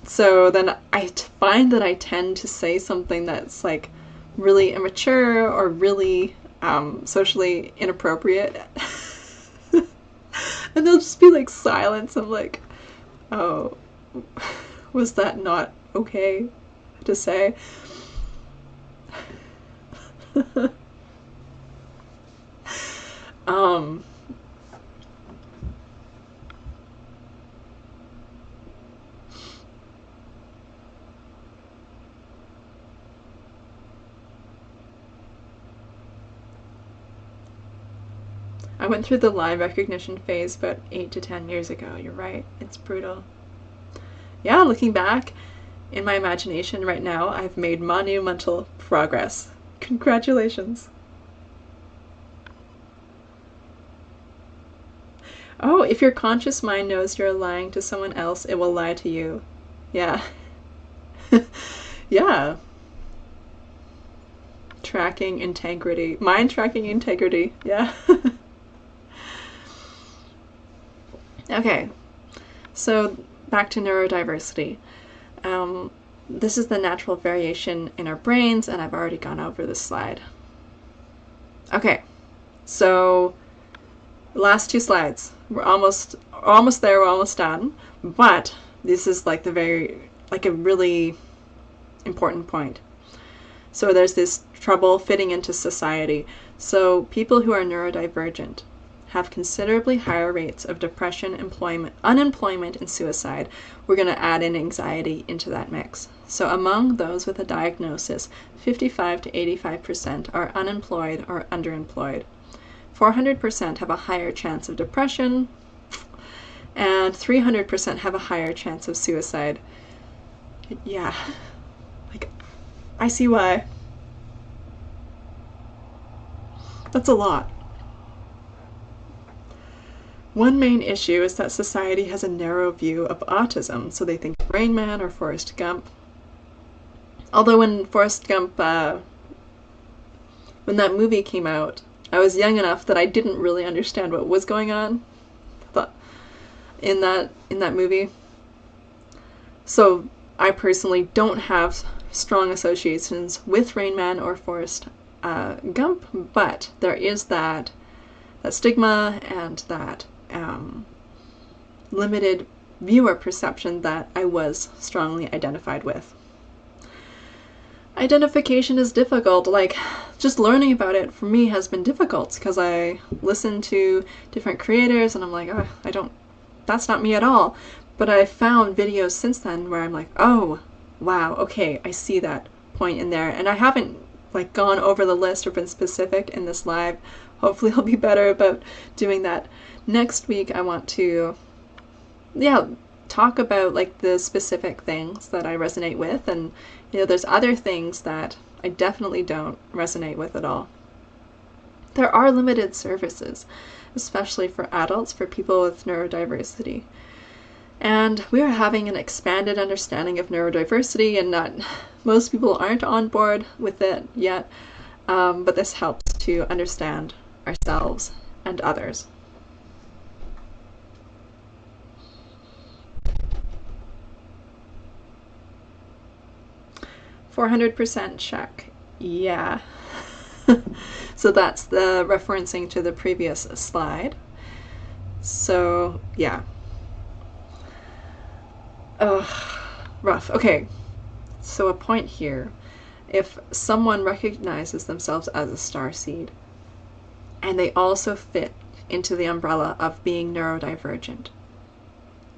So then I find that I tend to say something that's like really immature or really socially inappropriate. And there'll just be like silence. I'm like, oh, was that not okay to say? I went through the lie recognition phase about 8 to 10 years ago. You're right. It's brutal. Yeah, looking back in my imagination right now, I've made monumental progress. Congratulations. Oh, if your conscious mind knows you're lying to someone else, it will lie to you. Yeah. Yeah. Tracking integrity. Mind tracking integrity. Yeah. Okay, so back to neurodiversity. this is the natural variation in our brains, and I've already gone over this slide. Okay, so last two slides. We're almost there, we're almost done, but this is like a really important point. So there's this trouble fitting into society. So people who are neurodivergent have considerably higher rates of depression, unemployment, and suicide. We're going to add in anxiety into that mix. So among those with a diagnosis, 55 to 85% are unemployed or underemployed. 400% have a higher chance of depression, and 300% have a higher chance of suicide. Yeah, like, I see why. That's a lot. One main issue is that society has a narrow view of autism, so they think Rain Man or Forrest Gump. Although when Forrest Gump, when that movie came out, I was young enough that I didn't really understand what was going on in that movie. So I personally don't have strong associations with Rain Man or Forrest Gump, but there is that stigma and that limited viewer perception that I was strongly identified with. Identification is difficult. Like, just learning about it for me has been difficult because I listen to different creators and I'm like, oh, that's not me at all. But I found videos since then where I'm like, oh, wow, okay, I see that point in there. And I haven't like gone over the list or been specific in this live. Hopefully I'll be better about doing that. Next week I want to, talk about like the specific things that I resonate with, and there's other things that I definitely don't resonate with at all. There are limited services, especially for adults, for people with neurodiversity. And we are having an expanded understanding of neurodiversity, and most people aren't on board with it yet, but this helps to understand ourselves and others. 400% check. Yeah. So that's the referencing to the previous slide. So, yeah. Rough. Okay. So a point here. If someone recognizes themselves as a starseed, and they also fit into the umbrella of being neurodivergent,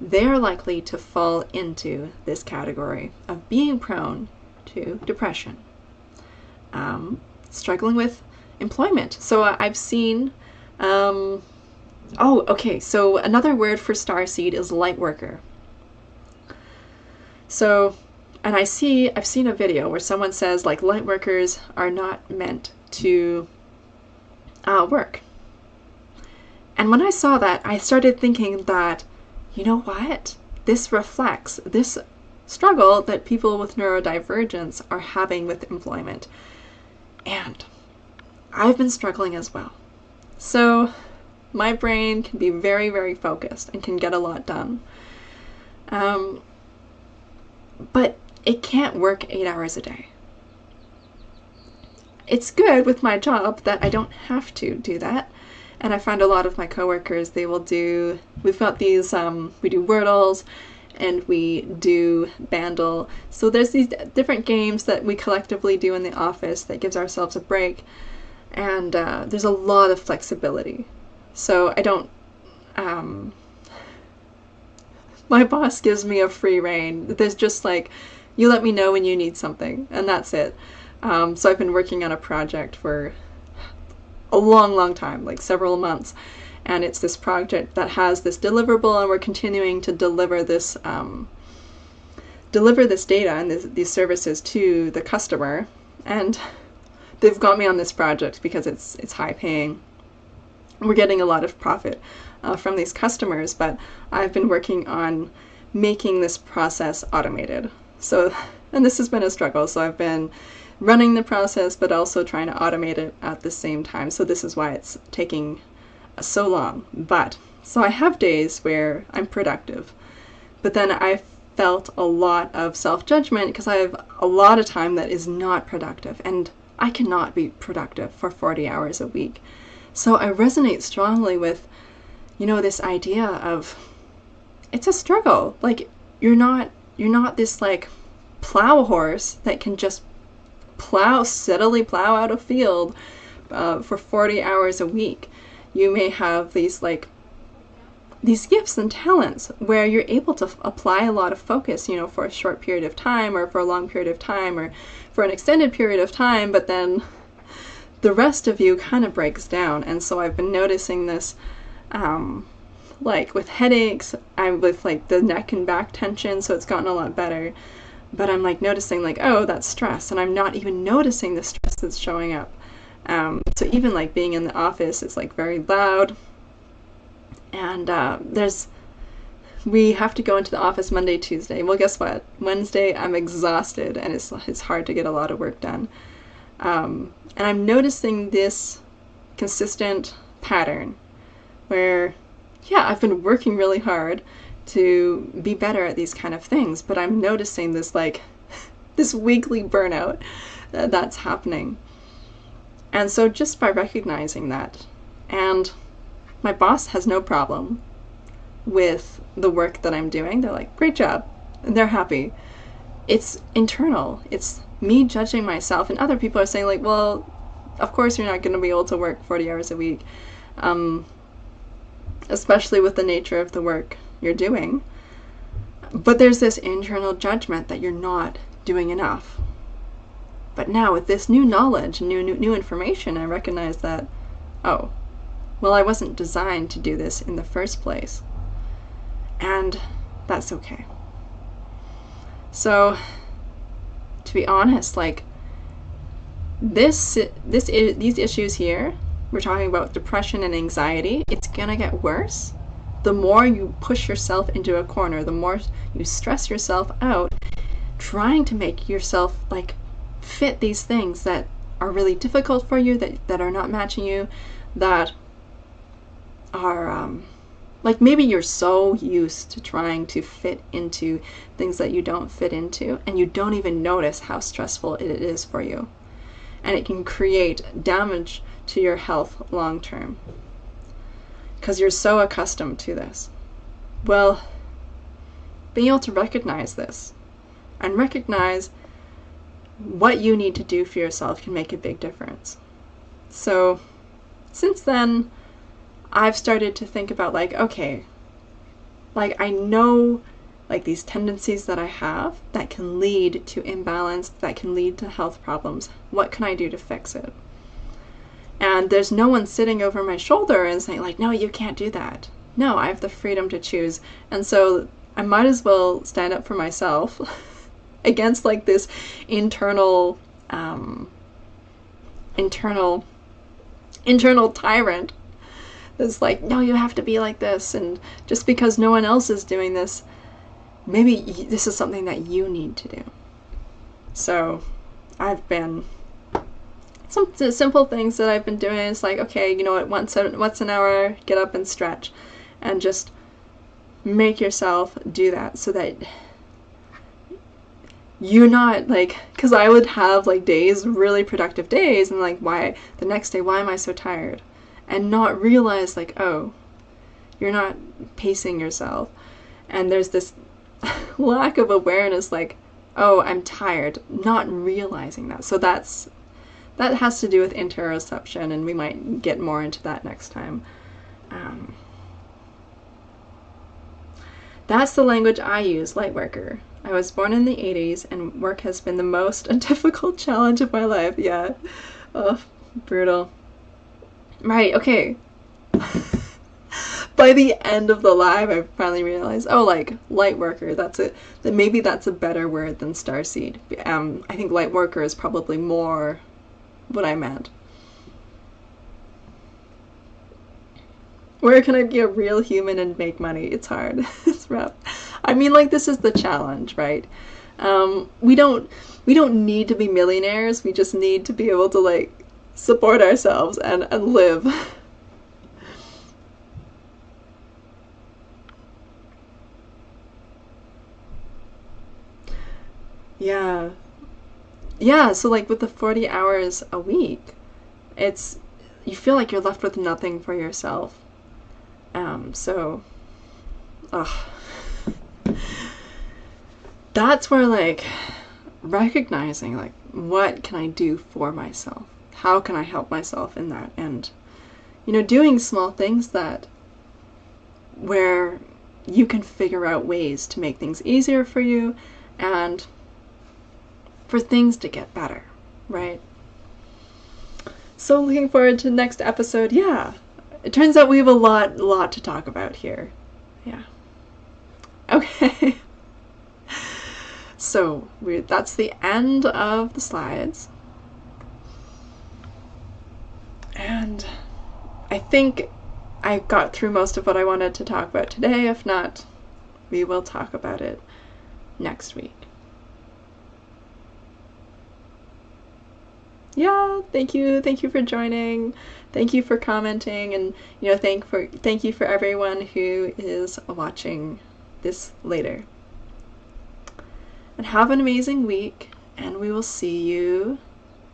they are likely to fall into this category of being prone to depression, struggling with employment. So I've seen, okay, so another word for starseed is light worker. So, and I've seen a video where someone says like light workers are not meant to work. And when I saw that, I started thinking that, you know what? This reflects this struggle that people with neurodivergence are having with employment. And I've been struggling as well. So my brain can be very, very focused and can get a lot done. But it can't work 8 hours a day. It's good with my job that I don't have to do that. And I find a lot of my coworkers, we've got these, we do Wordles, and we do Bandle. So there's these different games that we collectively do in the office that gives ourselves a break. And there's a lot of flexibility. So I don't, my boss gives me a free rein. There's just like, you let me know when you need something, and that's it. So I've been working on a project for a long, long time, like several months. And it's this project that has this deliverable, and we're continuing to deliver this data and these services to the customer. And they've got me on this project because it's high paying. We're getting a lot of profit from these customers, but I've been working on making this process automated. So, and this has been a struggle. So I've been running the process, but also trying to automate it at the same time. So this is why it's taking so long. But so I have days where I'm productive, but then I felt a lot of self-judgment because I have a lot of time that is not productive, and I cannot be productive for 40 hours a week. So I resonate strongly with, this idea of it's a struggle. Like, you're not this like plow horse that can just steadily plow out a field for 40 hours a week. You may have these gifts and talents where you're able to apply a lot of focus, for a short period of time, or for a long period of time, or for an extended period of time, but then the rest of you kind of breaks down. And so I've been noticing this, with headaches, I'm with the neck and back tension, so it's gotten a lot better. But I'm noticing oh, that's stress, and I'm not even noticing the stress that's showing up. So even being in the office, it's very loud. And we have to go into the office Monday, Tuesday. Well, guess what? Wednesday, I'm exhausted, and it's hard to get a lot of work done. And I'm noticing this consistent pattern where, I've been working really hard to be better at these kind of things, but I'm noticing this this weekly burnout that's happening. And so just by recognizing that, and my boss has no problem with the work that I'm doing. They're like, great job. And they're happy. It's internal. It's me judging myself. And other people are saying well, of course you're not going to be able to work 40 hours a week, especially with the nature of the work you're doing. But there's this internal judgment that you're not doing enough. But now with this new knowledge, new information, I recognize that, oh, well, I wasn't designed to do this in the first place. And that's okay. So, to be honest, these issues here, we're talking about depression and anxiety, it's gonna get worse. The more you push yourself into a corner, the more you stress yourself out, trying to make yourself fit these things that are really difficult for you, that are not matching you, that are maybe you're so used to trying to fit into things that you don't fit into, and you don't even notice how stressful it is for you. And it can create damage to your health long term because you're so accustomed to this. Well, being able to recognize this and recognize what you need to do for yourself can make a big difference. So since then, I've started to think about okay, I know these tendencies that I have that can lead to imbalance, that can lead to health problems. What can I do to fix it? And there's no one sitting over my shoulder and saying no, you can't do that. No, I have the freedom to choose. And so I might as well stand up for myself against this internal tyrant that's no, you have to be like this, and just because no one else is doing this, maybe this is something that you need to do. So I've been, some simple things that I've been doing is okay, you know what, once an hour, get up and stretch, and just make yourself do that so that you're not because I would have days, really productive days, and why the next day, why am I so tired? And not realize oh, you're not pacing yourself. And there's this lack of awareness oh, I'm tired, not realizing that. So that has to do with interoception, and we might get more into that next time. That's the language I use, Lightworker. I was born in the 80s, and work has been the most difficult challenge of my life. Yeah. Oh, brutal. Right, okay. By the end of the live, I finally realized, oh, Lightworker, that's it. That maybe that's a better word than Starseed. I think Lightworker is probably more what I meant. Where can I be a real human and make money? It's hard. It's rough. I mean, this is the challenge, right? We don't need to be millionaires. We just need to be able to support ourselves and live. Yeah. Yeah, so like with the 40 hours a week, you feel like you're left with nothing for yourself. So, ugh. That's where like recognizing like what can I do for myself? How can I help myself in that? And doing small things that where you can figure out ways to make things easier for you and for things to get better, right? So looking forward to the next episode. Yeah. It turns out we have a lot to talk about here. Yeah. Okay. So that's the end of the slides. And I think I got through most of what I wanted to talk about today. If not, we will talk about it next week. Yeah, thank you for joining. Thank you for commenting, and thank you for everyone who is watching this later. And have an amazing week, and we will see you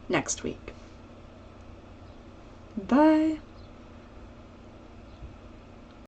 next week. Bye.